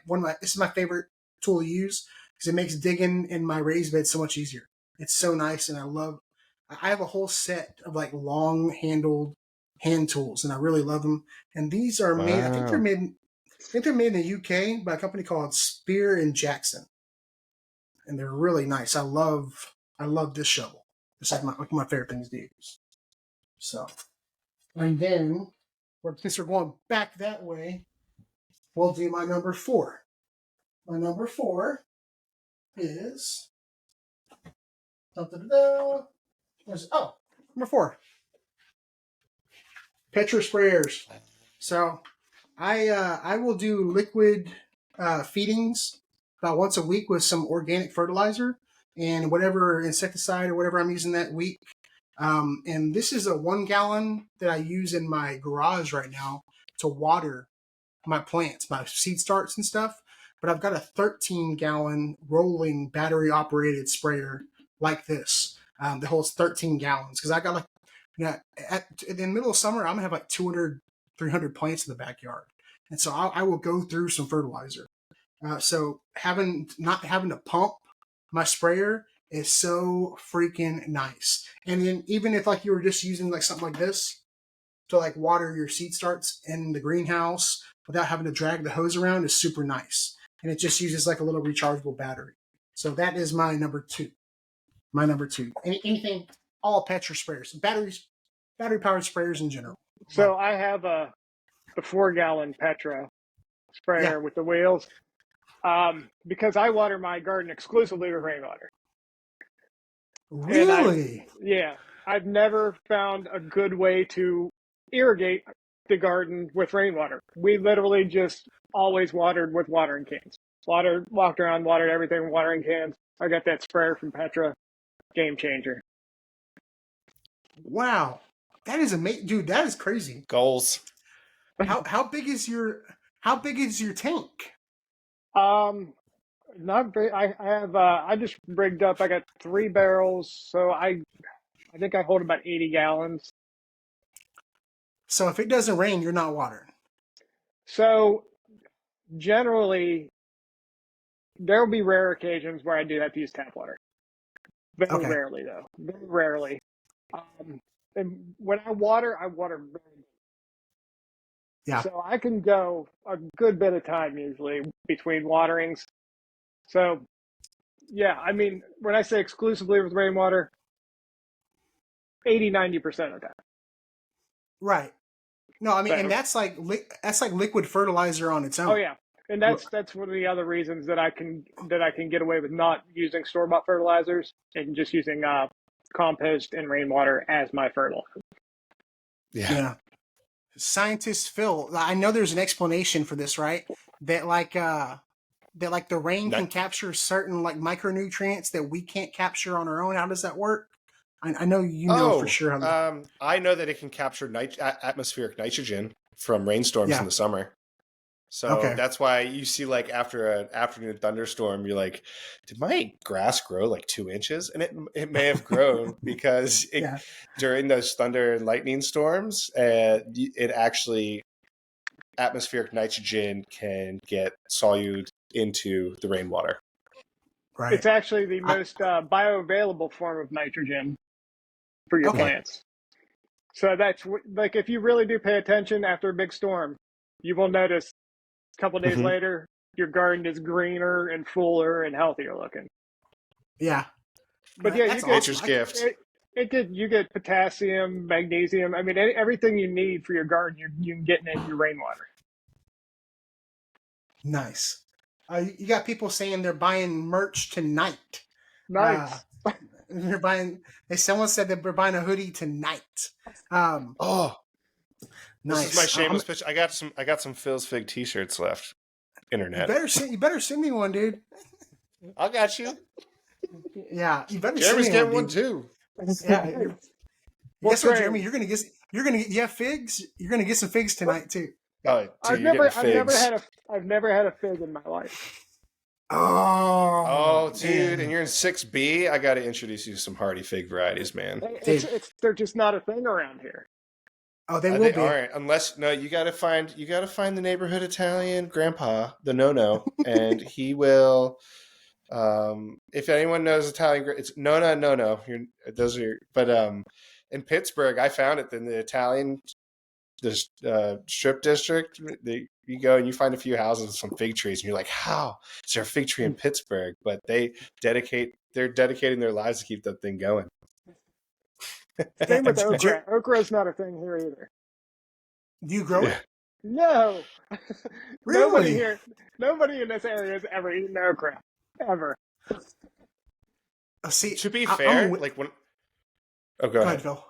favorite tool to use because it makes digging in my raised bed so much easier. It's so nice, and I have a whole set of like long handled hand tools, and I really love them. And these are made. I think they're made in the UK by a company called Spear and Jackson, and they're really nice. I love this shovel. It's like my favorite things to use. So, and then since we're going back that way, we'll do my number 4. My number 4 is number 4. Petra sprayers. So I will do liquid feedings about once a week with some organic fertilizer and whatever insecticide or whatever I'm using that week. And this is a 1 gallon that I use in my garage right now to water my plants, my seed starts and stuff. But I've got a 13-gallon rolling battery operated sprayer like this that holds 13 gallons. Because I got in the middle of summer, I'm gonna have like 200, 300 plants in the backyard. And so I will go through some fertilizer. So not having to pump my sprayer is so freaking nice. And then even if like you were just using like something like this to like water your seed starts in the greenhouse without having to drag the hose around is super nice. And it just uses like a little rechargeable battery. So that is my number 2. Anything all Petra sprayers, battery powered sprayers in general. So I have the 4-gallon Petra sprayer with the wheels, because I water my garden exclusively with rainwater. Really? I've never found a good way to irrigate the garden with rainwater. We literally just always watered with watering cans. Walked around, watered everything with watering cans. I got that sprayer from Petra. Game changer. Wow. That is amazing. Dude, that is crazy. Goals. How big is your tank? Not very. I have. I just rigged up. I got 3 barrels, so I think I hold about 80 gallons. So if it doesn't rain, you're not watering. So generally, there will be rare occasions where I do have to use tap water. Very rarely, though. Very rarely. And when I water very. Yeah. So I can go a good bit of time usually between waterings. So, yeah, I mean, when I say exclusively with rainwater, 80-90% of that. Right. No, I mean, and that's like liquid fertilizer on its own. Oh yeah, and that's one of the other reasons that I can get away with not using store-bought fertilizers and just using compost and rainwater as my fertilizer. Yeah. Scientist Phil, I know there's an explanation for this, right? That the rain can capture certain like micronutrients that we can't capture on our own. How does that work? I know you know for sure. I know that it can capture atmospheric nitrogen from rainstorms in the summer. So that's why you see, like, after an afternoon thunderstorm, you're like, did my grass grow like 2 inches? And it may have grown because during those thunder and lightning storms, it actually, atmospheric nitrogen can get solute into the rainwater. Right. It's actually the most bioavailable form of nitrogen for your plants. So that's like, if you really do pay attention after a big storm, you will notice a couple of days later, your garden is greener and fuller and healthier looking. Yeah. But yeah, that's nature's gift. You get potassium, magnesium. I mean, everything you need for your garden, you can get in your rainwater. Nice. You got people saying they're buying merch tonight. Nice. They're buying. Someone said that they're buying a hoodie tonight. Nice. This is my shameless pitch. I got some Phil's Fig T-shirts left. Internet. You better send me one, dude. I got you. Yeah, you better. Jeremy's send me getting one too. Yeah. Guess what, Jeremy? You're gonna get. You have figs. You're gonna get some figs tonight too. Oh, dude, I've never had a fig in my life. Oh, dude, and you're in 6B. I got to introduce you to some hardy fig varieties, man. They're just not a thing around here. Oh, they will be. Aren't, unless you got to find the neighborhood Italian grandpa, the no, and he will. If anyone knows Italian, it's no. Those are, but in Pittsburgh, I found it in the Italian, strip district. You go and you find a few houses with some fig trees, and you're like, how is there a fig tree in Pittsburgh? But they're dedicating their lives to keep that thing going. Same with okra. Okra is not a thing here either. Do you grow it? No. Really? Nobody in this area has ever eaten okra. Ever. See, to be fair, like when. Oh, go ahead, Phil.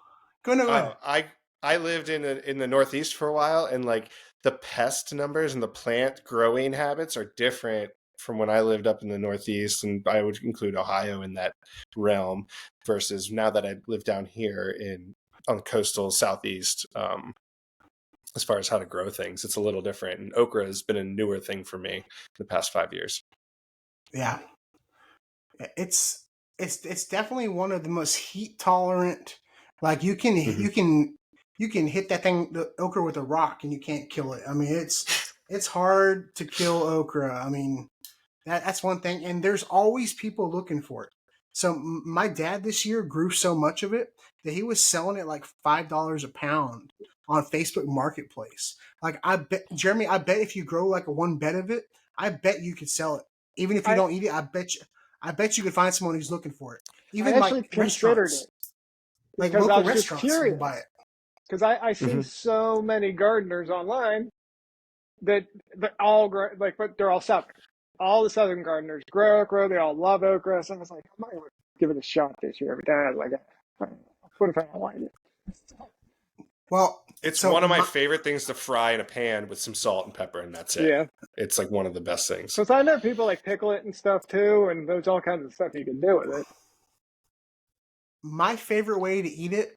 Go ahead. I lived in the Northeast for a while, and like the pest numbers and the plant growing habits are different from when I lived up in the Northeast, and I would include Ohio in that realm, versus now that I live down here on the coastal Southeast. As far as how to grow things, it's a little different, and okra has been a newer thing for me in the past 5 years. Yeah, it's definitely one of the most heat tolerant. Like you can hit that thing, the okra, with a rock, and you can't kill it. I mean, it's hard to kill okra. I mean, that's one thing, and there's always people looking for it. So my dad this year grew so much of it that he was selling it like $5 a pound on Facebook Marketplace. Like, I bet, Jeremy, if you grow like one bed of it, I bet you could sell it. Even if you don't eat it, I bet you could find someone who's looking for it. Even I actually considered it. Like because I local was just restaurants will curious. buy it. Because I see so many gardeners online that all grow, like, but they're all southern. All the southern gardeners grow okra. They all love okra. So I was like, I might give it a shot this year. Every time I was like, what if I don't like it? Well, it's one of my favorite things to fry in a pan with some salt and pepper, and that's it. Yeah. It's like one of the best things. Because I know people like pickle it and stuff too, and there's all kinds of stuff you can do with it. My favorite way to eat it,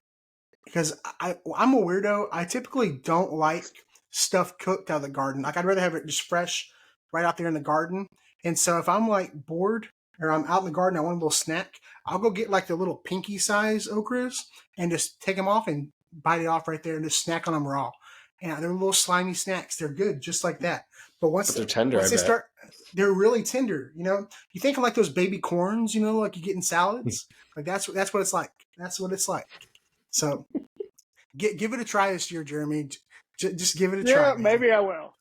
because I'm a weirdo, I typically don't like stuff cooked out of the garden. Like, I'd rather have it just fresh right out there in the garden. And so if I'm like bored or I'm out in the garden, I want a little snack, I'll go get like the little pinky size okras and just take them off and bite it off right there and just snack on them raw. And they're little slimy snacks. They're good, just like that. But they're tender, once they start, they're really tender. You know, you think of like those baby corns, you know, like you get in salads. Like that's what it's like. That's what it's like. So give it a try this year, Jeremy. Just give it a try. Yeah, maybe I will.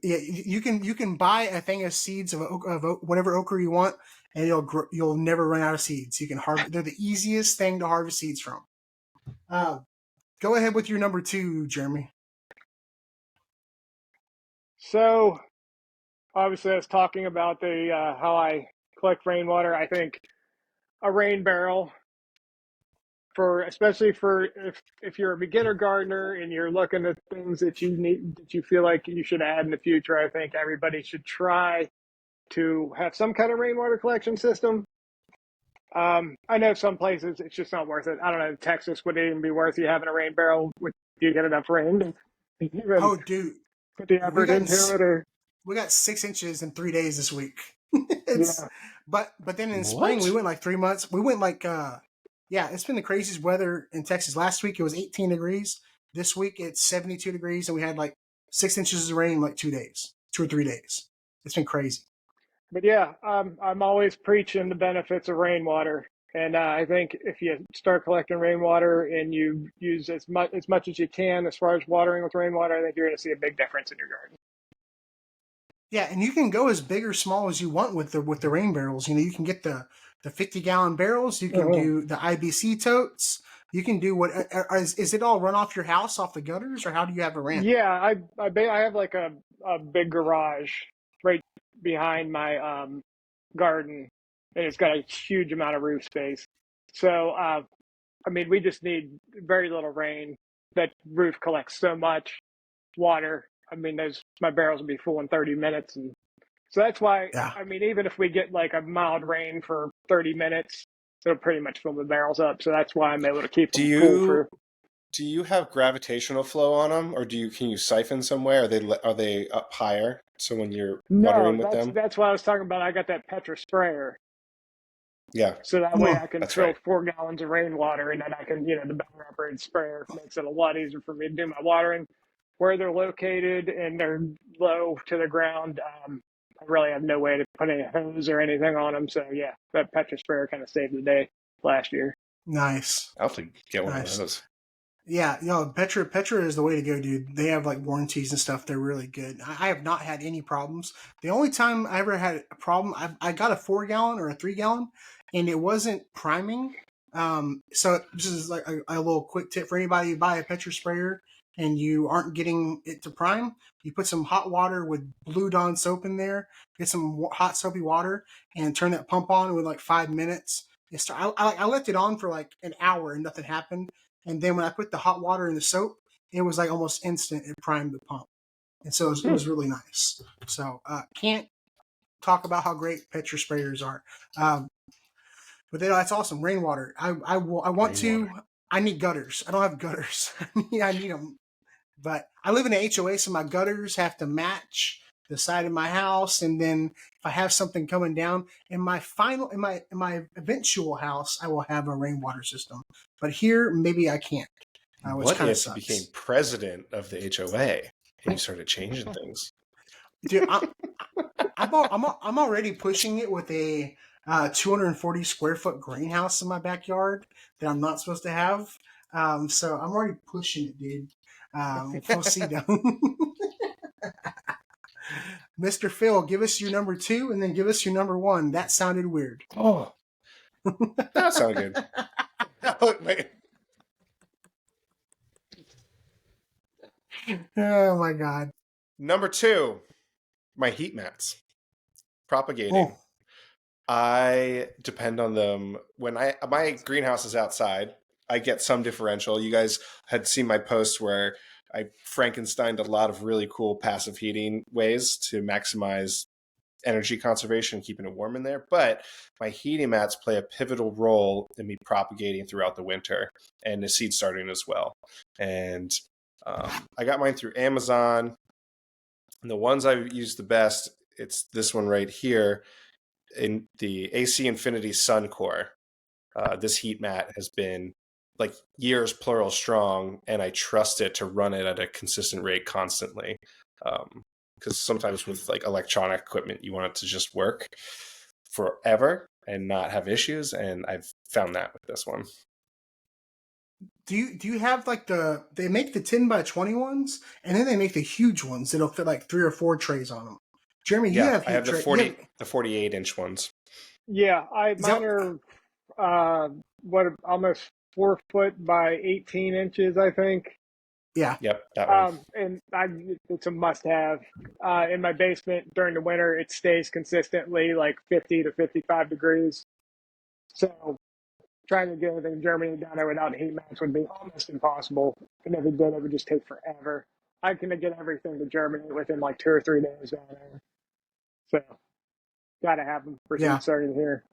Yeah, you can buy a thing of seeds of whatever okra you want, and you'll never run out of seeds. You can harvest. They're the easiest thing to harvest seeds from. Go ahead with your number 2, Jeremy. So, obviously, I was talking about the how I collect rainwater. I think a rain barrel, especially for if you're a beginner gardener and you're looking at things that you need, that you feel like you should add in the future, I think everybody should try to have some kind of rainwater collection system. I know some places it's just not worth it. I don't know, Texas, would it even be worth you having a rain barrel? Would you get enough rain? Oh, dude, put the effort into it, or we got 6 inches in 3 days this week. But then in spring we went like 3 months. We went like it's been the craziest weather in Texas. Last week it was 18 degrees. This week it's 72 degrees, and we had like 6 inches of rain in like 2 or 3 days. It's been crazy. But yeah, I'm always preaching the benefits of rainwater, and I think if you start collecting rainwater and you use as much as you can as far as watering with rainwater, I think you're going to see a big difference in your garden. Yeah, and you can go as big or small as you want with the rain barrels. You know, you can get the 50-gallon barrels. You can do the IBC totes. You can do what is it all run off your house, off the gutters, or how do you have it ran? Yeah, I have like a big garage right behind my garden, and it's got a huge amount of roof space. So I mean, we just need very little rain. That roof collects so much water. I mean, my barrels will be full in 30 minutes, and so that's why. Yeah. I mean, even if we get like a mild rain for 30 minutes, it'll pretty much fill the barrels up. So that's why I'm able to keep them cool for. Do you have gravitational flow on them, or can you siphon somewhere? Are they up higher? So when you're watering with them, that's what I was talking about. I got that Petra sprayer. Yeah. So that way I can fill 4 gallons of rainwater, and then I can, the battery operated sprayer makes it a lot easier for me to do my watering. Where they're located and they're low to the ground, I really have no way to put any hose or anything on them. So yeah, that Petra sprayer kind of saved the day last year. Nice. I'll have to get one of those. Yeah, Petra is the way to go, dude. They have like warranties and stuff. They're really good. I have not had any problems. The only time I ever had a problem, I got a 4-gallon or a 3-gallon, and it wasn't priming. So this is like a little quick tip for anybody who buy a Petra sprayer and you aren't getting it to prime. You put some hot water with Blue Dawn soap in there, get some hot soapy water, and turn that pump on with like 5 minutes. I left it on for like an hour and nothing happened. And then when I put the hot water in the soap, it was like almost instant. It primed the pump. And so it was really nice. So can't talk about how great Petra sprayers are. But that's awesome. Rainwater. I want to. I need gutters. I don't have gutters. I need them. But I live in an HOA, so my gutters have to match the side of my house. And then if I have something coming down in my eventual house, I will have a rainwater system. But here, maybe I can't. What if you became president of the HOA and you started changing things? Dude, I'm already pushing it with a 240 square foot greenhouse in my backyard that I'm not supposed to have. So I'm already pushing it, dude. We'll see though. Mr. Phil, give us your number 2 and then give us your number 1. That sounded weird. Oh, that sounded good. Oh my God. Number 2, my heat mats. Propagating. Oh. I depend on them when my greenhouse is outside. I get some differential. You guys had seen my posts where I Frankensteined a lot of really cool passive heating ways to maximize energy conservation, keeping it warm in there. But my heating mats play a pivotal role in me propagating throughout the winter and the seed starting as well. And I got mine through Amazon. And the ones I've used the best, it's this one right here in the AC Infinity Sun Core. This heat mat has been like years plural strong, and I trust it to run it at a consistent rate constantly. Because sometimes with like electronic equipment, you want it to just work forever and not have issues, and I've found that with this one. Do you have like they make the 10 by 20 ones, and then they make the huge ones that'll fit like 3 or 4 trays on them. Jeremy, you have I have the 48-inch ones. Yeah, mine are almost 4 foot by 18 inches, I think. Yeah. Yep. That one. And it's a must-have. In my basement during the winter, it stays consistently like 50 to 55 degrees. So trying to get anything in Germany down there without heat mats would be almost impossible. And if it did, it would just take forever. I can get everything to Germany within like 2 or 3 days down there. So gotta have them for seed starting here.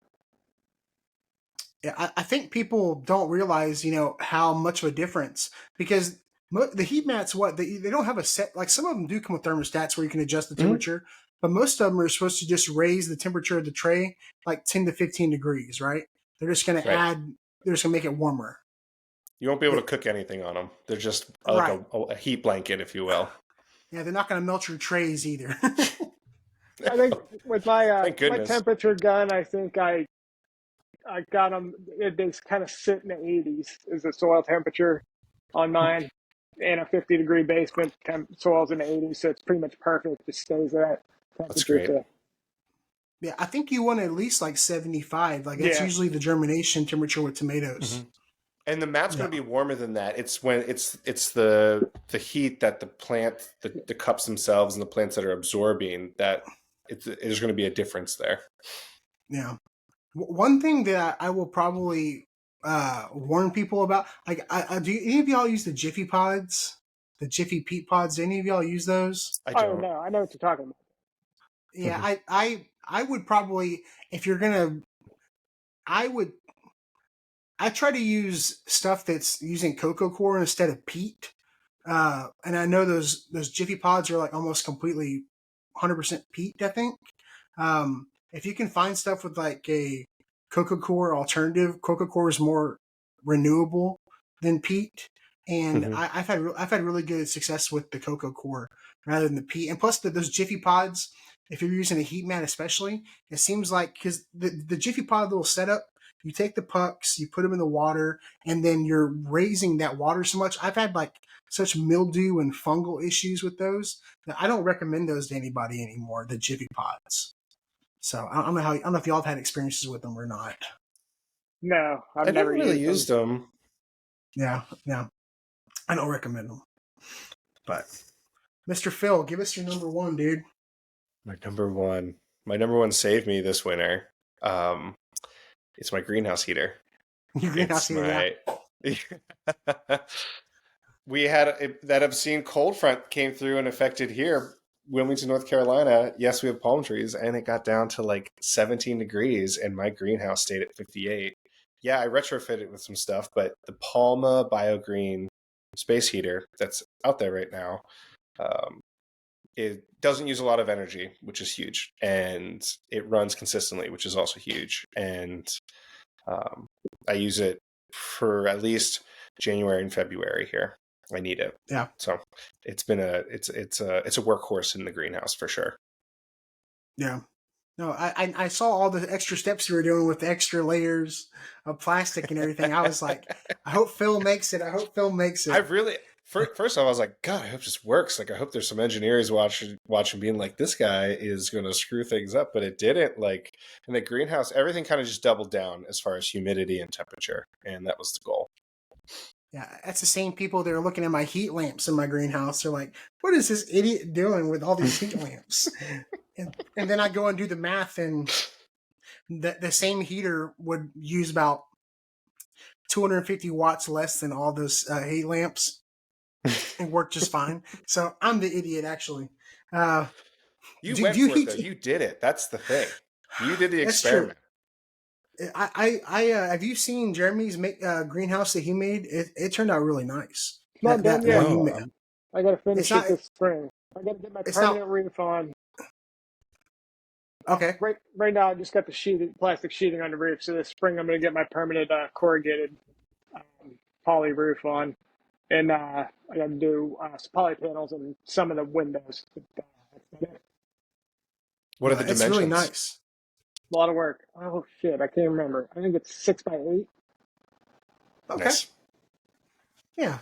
Yeah, I think people don't realize, how much of a difference, because the heat mats, they don't have a set, like some of them do come with thermostats where you can adjust the temperature, but most of them are supposed to just raise the temperature of the tray like 10 to 15 degrees, right? They're just going to they're just going to make it warmer. You won't be able to cook anything on them. They're just like a heat blanket, if you will. Yeah, they're not going to melt your trays either. I think with my temperature gun, I think I got them. They kind of sit in the 80s is the soil temperature on mine. In a 50-degree basement, soil's in the 80s, so it's pretty much perfect. It stays at that temperature. That's great. Yeah, I think you want at least like 75. Like that's usually the germination temperature with tomatoes. Mm-hmm. And the mat's going to be warmer than that. It's when it's the heat that the plant, the cups themselves, and the plants that are absorbing that there's going to be a difference there. Yeah. One thing that I will probably warn people about, like, do any of y'all use the Jiffy Pods, the Jiffy Peat Pods? Do any of y'all use those? I don't know. I know what you're talking about. Yeah, I would probably, if you're gonna, I try to use stuff that's using cocoa coir instead of peat. And I know those Jiffy Pods are like almost completely 100% peat, I think. If you can find stuff with like a cocoa coir alternative, cocoa coir is more renewable than peat, and I've had really good success with the cocoa coir rather than the peat. And plus, those Jiffy Pods, if you're using a heat mat, especially, it seems like because the Jiffy Pod little setup, you take the pucks, you put them in the water, and then you're raising that water so much. I've had like such mildew and fungal issues with those that I don't recommend those to anybody anymore. The Jiffy Pods. So I don't know if y'all have had experiences with them or not. No, I've never really used them. Yeah. I don't recommend them. But Mr. Phil, give us your number one, dude. My number one saved me this winter. It's my greenhouse heater. Your greenhouse heater, We had that obscene cold front came through and affected here. Wilmington, North Carolina, yes, we have palm trees, and it got down to like 17 degrees, and my greenhouse stayed at 58. Yeah, I retrofitted it with some stuff, but the Palma BioGreen space heater that's out there right now, it doesn't use a lot of energy, which is huge, and it runs consistently, which is also huge. And I use it for at least January and February here. I need it. Yeah. So it's been it's a workhorse in the greenhouse for sure. Yeah. No, I saw all the extra steps you were doing with the extra layers of plastic and everything. I was like, I hope Phil makes it. First off, I was like, God, I hope this works. Like, I hope there's some engineers watching, being like, this guy is going to screw things up, but it didn't. Like in the greenhouse, everything kind of just doubled down as far as humidity and temperature, and that was the goal. Yeah, that's the same people that are looking at my heat lamps in my greenhouse. They're like, "What is this idiot doing with all these heat lamps?" And then I go and do the math, and the same heater would use about 250 watts less than all those heat lamps and work just fine. So I'm the idiot, actually. You went for it, though. You did it. That's the thing. You did the experiment. True. I have you seen Jeremy's greenhouse that he made? It turned out really nice. It's not done yet. No. I got to finish it this spring. I got to get my permanent roof on. Okay. Right now, I just got the plastic sheeting on the roof. So this spring, I'm going to get my permanent corrugated poly roof on, and I got to do some poly panels and some of the windows. What are the dimensions? It's really nice. A lot of work. Oh shit, I can't remember. I think it's 6x8. Okay. Nice. Yeah,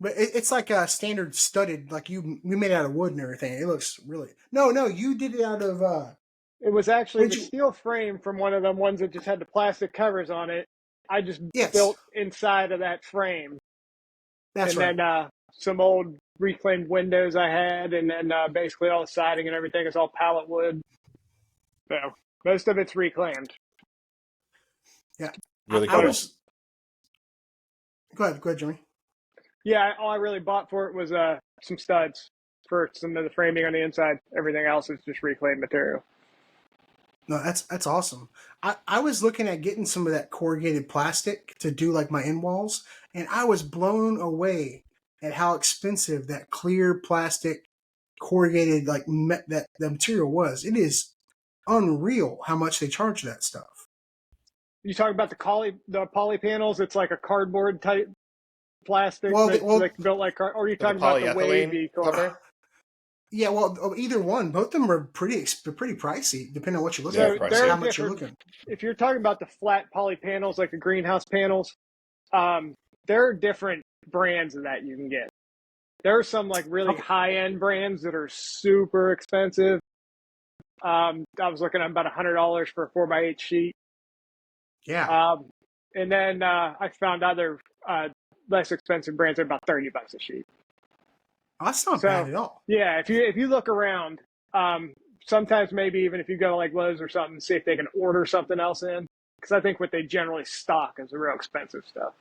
but it's like a standard studded. Like you made it out of wood and everything. It looks really. No, you did it out of. It was actually the steel frame from one of them ones that just had the plastic covers on it. I just built inside of that frame. That's right. And then some old reclaimed windows I had, and then basically all the siding and everything is all pallet wood. So most of it's reclaimed. Yeah. Really cool. Go ahead, Jimmy. Yeah, all I really bought for it was some studs for some of the framing on the inside. Everything else is just reclaimed material. No, that's awesome. I was looking at getting some of that corrugated plastic to do like my end walls, and I was blown away at how expensive that clear plastic corrugated that the material was. It is unreal how much they charge that stuff. You talking about the poly panels? It's like a cardboard type plastic built like or are you talking about the wavy cover? Yeah, well, either one. Both of them are pretty pricey, depending on what you're looking at. How much you're looking. If you're talking about the flat poly panels, like the greenhouse panels, there are different brands of that you can get. There are some like really high-end brands that are super expensive. I was looking at about $100 for a 4x8 sheet. Yeah. And then I found other less expensive brands are about $30 a sheet. That's not bad at all. Yeah, if you look around, sometimes maybe even if you go to like Lowe's or something, see if they can order something else in, because I think what they generally stock is the real expensive stuff.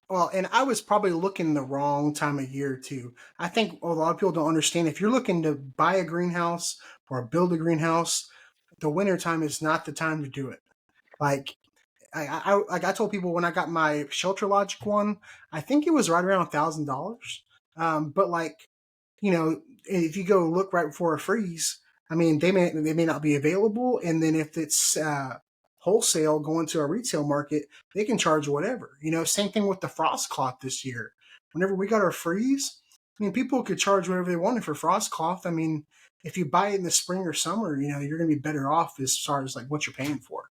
Well, and I was probably looking the wrong time of year too. I think a lot of people don't understand if you're looking to buy a greenhouse or build a greenhouse, the winter time is not the time to do it. Like I told people when I got my Shelter Logic one, I think it was right around $1,000. But if you go look right before a freeze, I mean, they may not be available. And then if it's wholesale going to a retail market, they can charge whatever. Same thing with the frost cloth this year. Whenever we got our freeze, I mean, people could charge whatever they wanted for frost cloth. I mean, if you buy it in the spring or summer, you're going to be better off as far as like what you're paying for.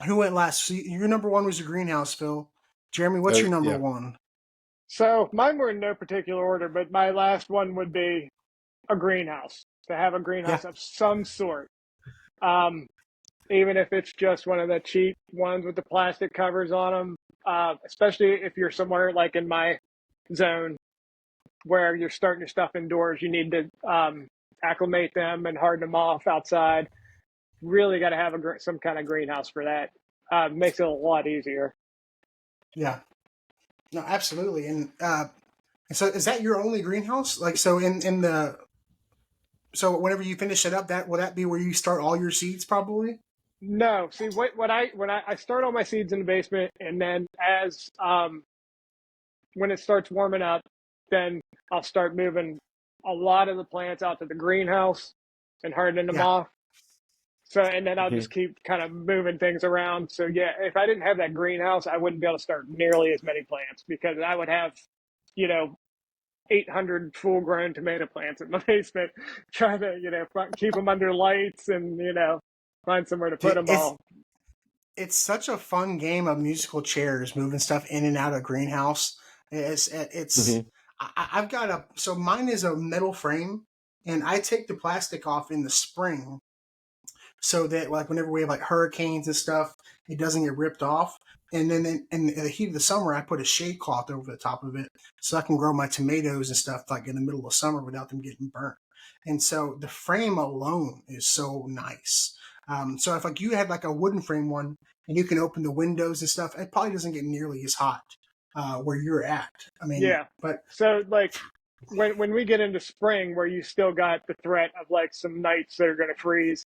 Who went last? So your number one was a greenhouse, Phil. Jeremy, what's your number one? So mine were in no particular order, but my last one would be a greenhouse. To have a greenhouse of some sort. Even if it's just one of the cheap ones with the plastic covers on them, especially if you're somewhere like in my zone where you're starting your stuff indoors, you need to acclimate them and harden them off outside. Really got to have some kind of greenhouse for that. Makes it a lot easier. Yeah. No, absolutely. And so is that your only greenhouse? Like, so so whenever you finish it up, will that be where you start all your seeds probably? No. See, when I start all my seeds in the basement, and then as when it starts warming up, then I'll start moving a lot of the plants out to the greenhouse and hardening them off. So, and then I'll just keep kind of moving things around. So yeah, if I didn't have that greenhouse, I wouldn't be able to start nearly as many plants because I would have, 800 full-grown tomato plants in my basement, trying to, keep them under lights and, find somewhere to put them all. it's such a fun game of musical chairs, moving stuff in and out of greenhouse. It's I've got so mine is a metal frame, and I take the plastic off in the spring so that like whenever we have like hurricanes and stuff, it doesn't get ripped off. And then in the heat of the summer, I put a shade cloth over the top of it so I can grow my tomatoes and stuff like in the middle of summer without them getting burnt. And so the frame alone is so nice. So if like you had like a wooden frame one and you can open the windows and stuff, it probably doesn't get nearly as hot where you're at. I mean, yeah. But so like when we get into spring where you still got the threat of like some nights that are going to freeze,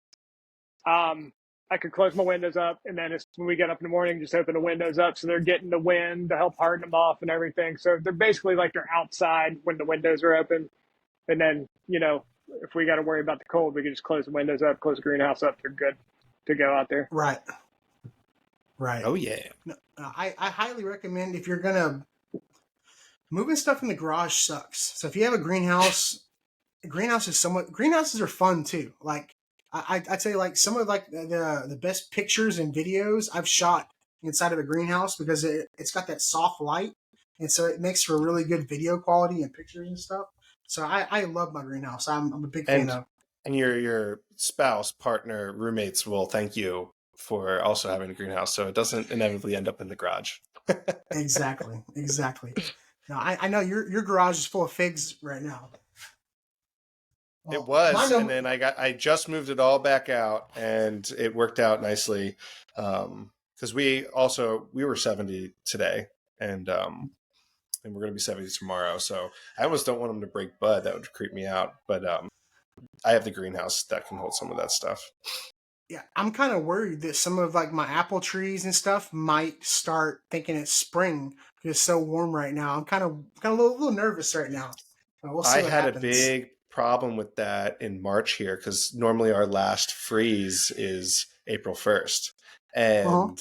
I could close my windows up, and then when we get up in the morning, just open the windows up so they're getting the wind to help harden them off and everything. So they're basically like they're outside when the windows are open. And then, if we got to worry about the cold, we can just close the windows up, close the greenhouse up. They're good to go out there. Right. Oh, yeah. No, I highly recommend if you're going to moving stuff in the garage sucks. So if you have a greenhouse, greenhouses are fun too. Like I'd say like some of like the best pictures and videos I've shot inside of a greenhouse because it's got that soft light. And so it makes for really good video quality and pictures and stuff. So I love my greenhouse. I'm a big fan of. And your spouse, partner, roommates will thank you for also having a greenhouse so it doesn't inevitably end up in the garage. Exactly. Now I know your garage is full of figs right now. It was, and then I just moved it all back out, and it worked out nicely. Because we were 70 today, and we're going to be 70 tomorrow. So I almost don't want them to break bud. That would creep me out. But I have the greenhouse that can hold some of that stuff. Yeah, I'm kind of worried that some of like my apple trees and stuff might start thinking it's spring because it's so warm right now. I'm kind of a little nervous right now. We'll see what happens. A big problem with that in March here because normally our last freeze is April 1st, and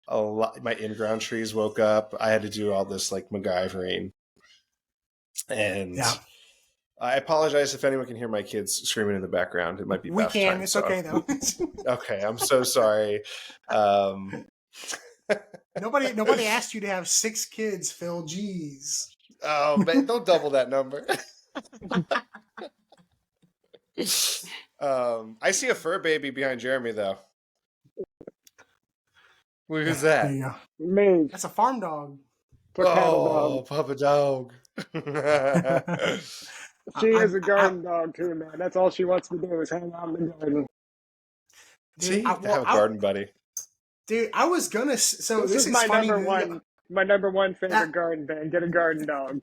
a lot my in-ground trees woke up. I had to do all this like MacGyvering, and I apologize if anyone can hear my kids screaming in the background. It might be we can. time, it's okay though. Okay, I'm so sorry. Nobody asked you to have 6 kids, Phil. Jeez. Oh, man, don't double that number. I see a fur baby behind Jeremy, though. Who's that? There you go. Me. That's a farm dog. Oh, Papa Dog. She is a garden dog too, man. That's all she wants to do is hang out in the garden. See, have a garden buddy. Dude, I was gonna. So this is my number one. My number one favorite garden thing. Get a garden dog.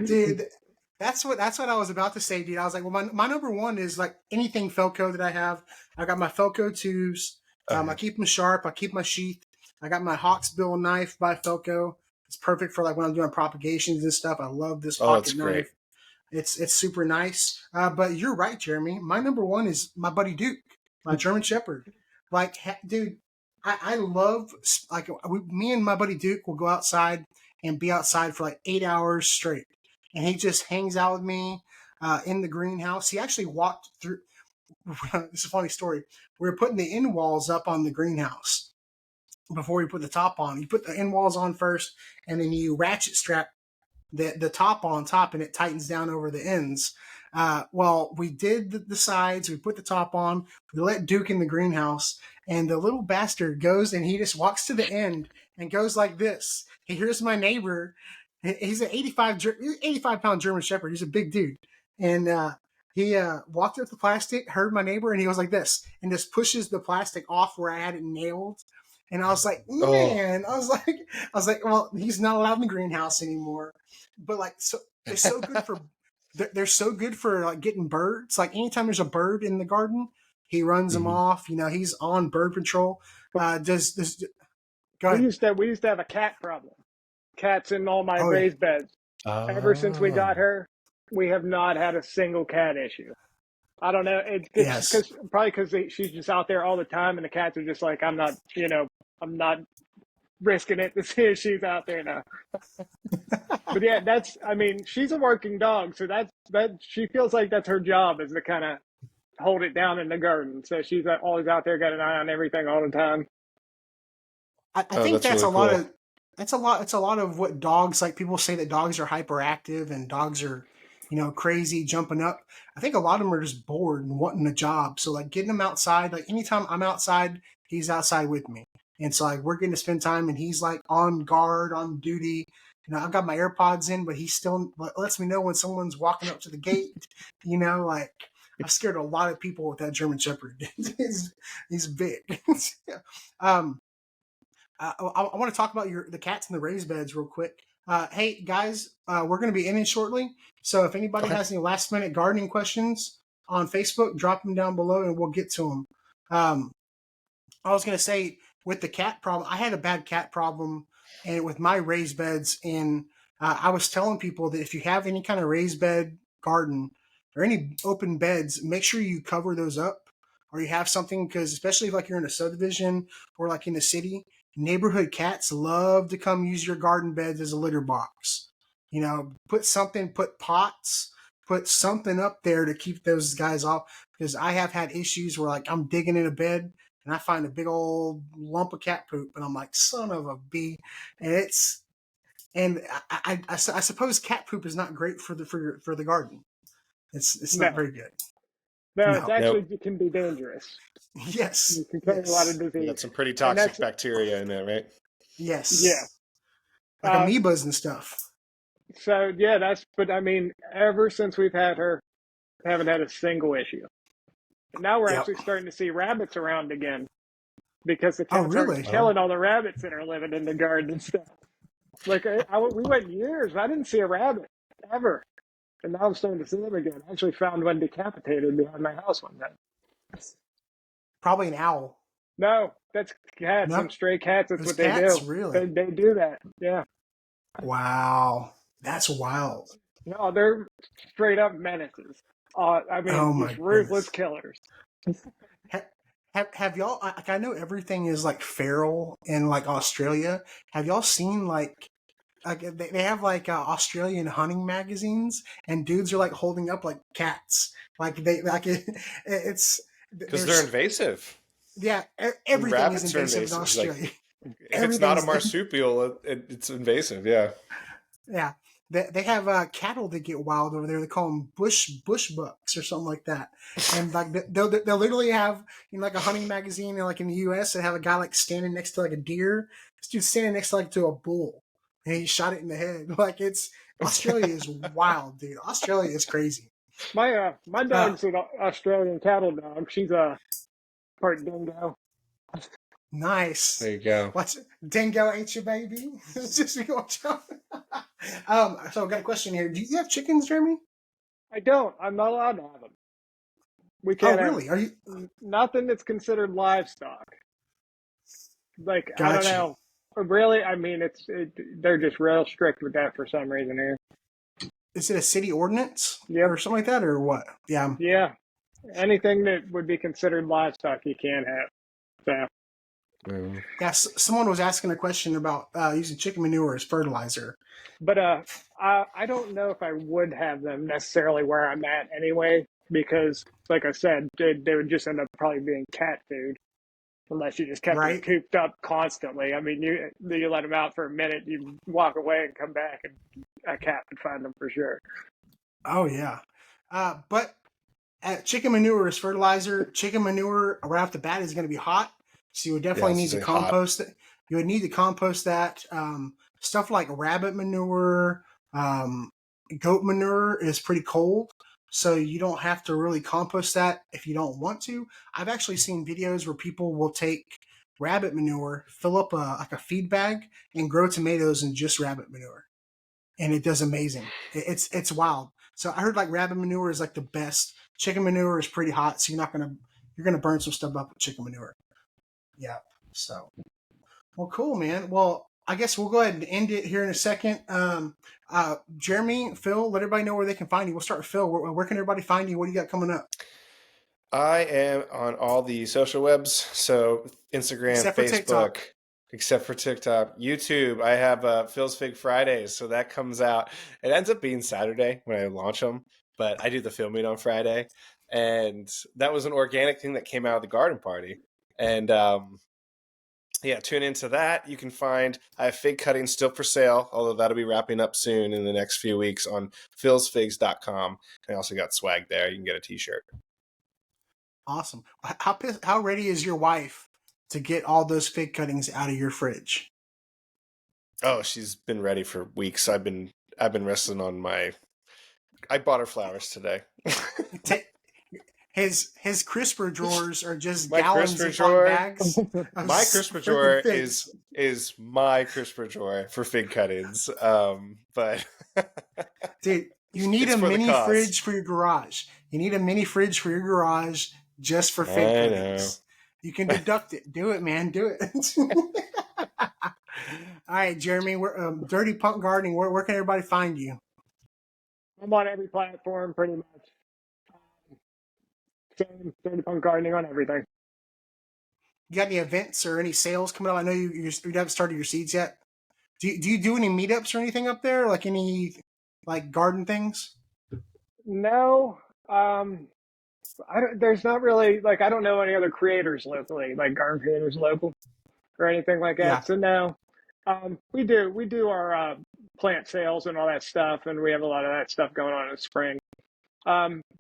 Dude, that's what I was about to say, dude. I was like, well, my number one is like anything Felco that I have. I got my Felco tubes. I keep them sharp. I keep my sheath. I got my Hawksbill knife by Felco. It's perfect for like when I'm doing propagations and stuff. I love this pocket knife. Great. It's super nice. But you're right, Jeremy. My number one is my buddy Duke, my German Shepherd. Like, dude, I love like me and my buddy Duke will go outside and be outside for like 8 hours straight, and he just hangs out with me in the greenhouse. He actually walked through. This is a funny story. We were putting the end walls up on the greenhouse before we put the top on. You put the end walls on first, and then you ratchet strap the top on top, and it tightens down over the ends. Well, we did the sides. We put the top on. We let Duke in the greenhouse, and the little bastard goes and he just walks to the end and goes like this. He hears my neighbor. He's an 85-pound German Shepherd. He's a big dude, and he walked up the plastic, heard my neighbor, and he was like this, and just pushes the plastic off where I had it nailed. And I was like, man, I was like, well, he's not allowed in the greenhouse anymore. But like, so they're so good for, they're so good for like getting birds. Like anytime there's a bird in the garden, he runs them off. You know, he's on bird patrol. Go ahead. We used to have a cat problem. Cats in all my raised beds. Ever since we got her, we have not had a single cat issue. I don't know. It's probably because she's just out there all the time, and the cats are just like, I'm not risking it to see if she's out there now. But yeah, she's a working dog, so she feels like that's her job, is to kind of hold it down in the garden. So she's always out there, got an eye on everything all the time. I think that's that's really a lot cool. of it's a lot of what dogs like. People say that dogs are hyperactive and dogs are, crazy jumping up. I think a lot of them are just bored and wanting a job. So like getting them outside, like anytime I'm outside, he's outside with me. And so like we're getting to spend time and he's like on guard, on duty. I've got my AirPods in, but he still lets me know when someone's walking up to the gate. Like I've scared a lot of people with that German Shepherd. he's big. um, I want to talk about the cats in the raised beds real quick. Hey guys, we're going to be ending shortly, so if anybody has any last minute gardening questions on Facebook, drop them down below and we'll get to them. I was going to say with the cat problem, I had a bad cat problem, and with my raised beds, and I was telling people that if you have any kind of raised bed garden or any open beds, make sure you cover those up, or you have something, because especially if like you're in a subdivision or like in a city, neighborhood cats love to come use your garden beds as a litter box. Put pots, put something up there to keep those guys off. Because I have had issues where like I'm digging in a bed and I find a big old lump of cat poop, and I'm like, son of a bee. And I suppose cat poop is not great for the garden. It's not No, very good. no, it's No. actually Nope. it can be dangerous. Yes. It can carry a lot of Yes. You disease, got some pretty and toxic bacteria in there, right? yeah. Yes. Like Uh, amoebas and stuff. so yeah, but I mean, ever since we've had her, haven't had a single issue. And now we're Yep. actually starting to see rabbits around again because the Oh, cats aren't really? killing all the rabbits that are living in the garden and stuff. Like we went years, I didn't see a rabbit ever, and now I'm starting to see them again. I actually found one decapitated behind my house one day. Probably an owl. No, that's cats. No, Some stray cats. it That's was what they cats. do. Really? They do that. Yeah. Wow, that's wild. No, they're straight up menaces. I Oh mean, my just ruthless goodness. killers. Have y'all? Like, I know everything is like feral in like Australia. Have y'all seen like they have like Australian hunting magazines, and dudes are like holding up like cats. Like they like it's Because they're there's invasive. yeah, And everything is rabbits are invasive in invasive. Like, Australia. if it's not a Everything's marsupial, it's invasive. Yeah. yeah. They have cattle that get wild over there. They call them bush bucks or something like that. And like they'll literally have like a hunting magazine, like in the U.S. They have a guy like standing next to like a deer. This dude's standing next to like to a bull, and he shot it in the head. Like it's Australia is wild, dude. Australia is crazy. My dog's an Australian cattle dog. She's a part dingo. Nice. There you go. What's dingo ate your baby? Just so I got a question here. Do you have chickens, Jeremy? I don't. I'm not allowed to have them. We Oh, can't have really? Are you? nothing that's considered livestock. Like I don't Gotcha. know. Really, I mean, they're just real strict with that for some reason here. Is it a city ordinance Yep. or something like that, or what? Yeah. Yeah. Anything that would be considered livestock, you can't have. So. Yeah. Someone was asking a question about using chicken manure as fertilizer. But I don't know if I would have them necessarily where I'm at anyway, because like I said, they would just end up probably being cat food unless you just kept them Right? cooped up constantly. I mean, you let them out for a minute, you walk away and come back, and a cat would find them for sure. Oh yeah. But chicken manure as fertilizer. Chicken manure right off the bat is going to be hot, so you would definitely need to compost it. You would need to compost that. Stuff like rabbit manure, goat manure is pretty cold, so you don't have to really compost that if you don't want to. I've actually seen videos where people will take rabbit manure, fill up like a feed bag, and grow tomatoes in just rabbit manure, and it does amazing. It's wild. So I heard like rabbit manure is like the best. Chicken manure is pretty hot, so you're gonna burn some stuff up with chicken manure. Yeah. So well, cool, man. Well, I guess we'll go ahead and end it here in a second. Jeremy, Phil, let everybody know where they can find you. We'll start with Phil. Where can everybody find you? What do you got coming up? I am on all the social webs, so Instagram, Except for Facebook, TikTok. except for TikTok, YouTube. I have Phil's Fig Fridays, so that comes out. It ends up being Saturday when I launch them, but I do the filming on Friday, and that was an organic thing that came out of the garden party, and yeah, tune into that. You can find I have fig cutting still for sale, although that'll be wrapping up soon in the next few weeks on philsfigs.com. I also got swag there. You can get a t-shirt. Awesome. How ready is your wife to get all those fig cuttings out of your fridge? Oh, she's been ready for weeks. I've been resting on my. I bought her flowers today. His crisper drawers are just my gallons crisper of drawer, bags. My crisper drawer is my crisper drawer for fig cuttings. But dude, you need a mini fridge for your garage. You need a mini fridge for your garage just for fig cuttings. You can deduct it. Do it, man. Do it. All right, Jeremy. We're Dirty Punk Gardening. Where can everybody find you? I'm on every platform, pretty much. Same Dirty Punk Gardening on everything. You got any events or any sales coming up? I know you haven't started your seeds yet. Do you do any meetups or anything up there? Like any garden things? No. There's not really I don't know any other creators locally, like garden creators local or anything like that. Yeah. So no. We do our plant sales and all that stuff, and we have a lot of that stuff going on in the spring.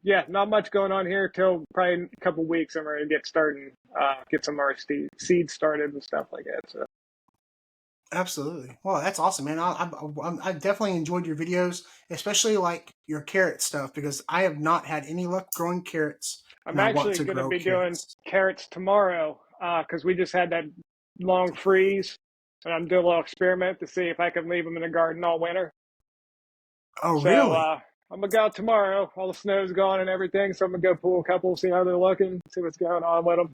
Yeah, not much going on here till probably a couple weeks. I'm ready to get started, get some of our seeds started and stuff like that. So. Absolutely. Well, that's awesome, man. I definitely enjoyed your videos, especially like your carrot stuff, because I have not had any luck growing carrots. I'm actually going to be doing carrots tomorrow because we just had that long freeze, and I'm doing a little experiment to see if I can leave them in the garden all winter. Oh, really? I'm going to go out tomorrow. All the snow's gone and everything, so I'm going to go pull a couple, see how they're looking, see what's going on with them.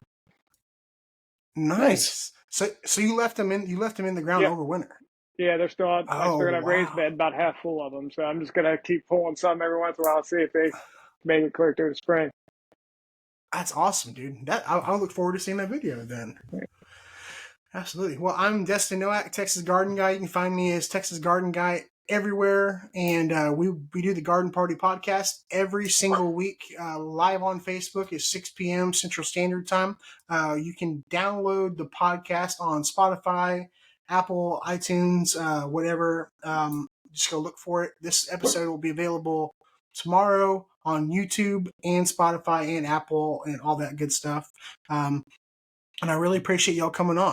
Nice. So you left them in the ground over winter. Yeah, they're still on. I still got a raised bed about half full of them, so I'm just gonna keep pulling some every once in a while, see if they make it clear through the spring. That's awesome, dude. I'll look forward to seeing that video then. Absolutely. Well, I'm Destin Nowak, Texas Garden Guy. You can find me as Texas Garden Guy everywhere, and we do the Garden Party podcast every single week, live on Facebook at 6 p.m. Central Standard Time. You can download the podcast on Spotify, Apple, iTunes, whatever. Just go look for it. This episode will be available tomorrow on YouTube and Spotify and Apple and all that good stuff. And I really appreciate y'all coming on.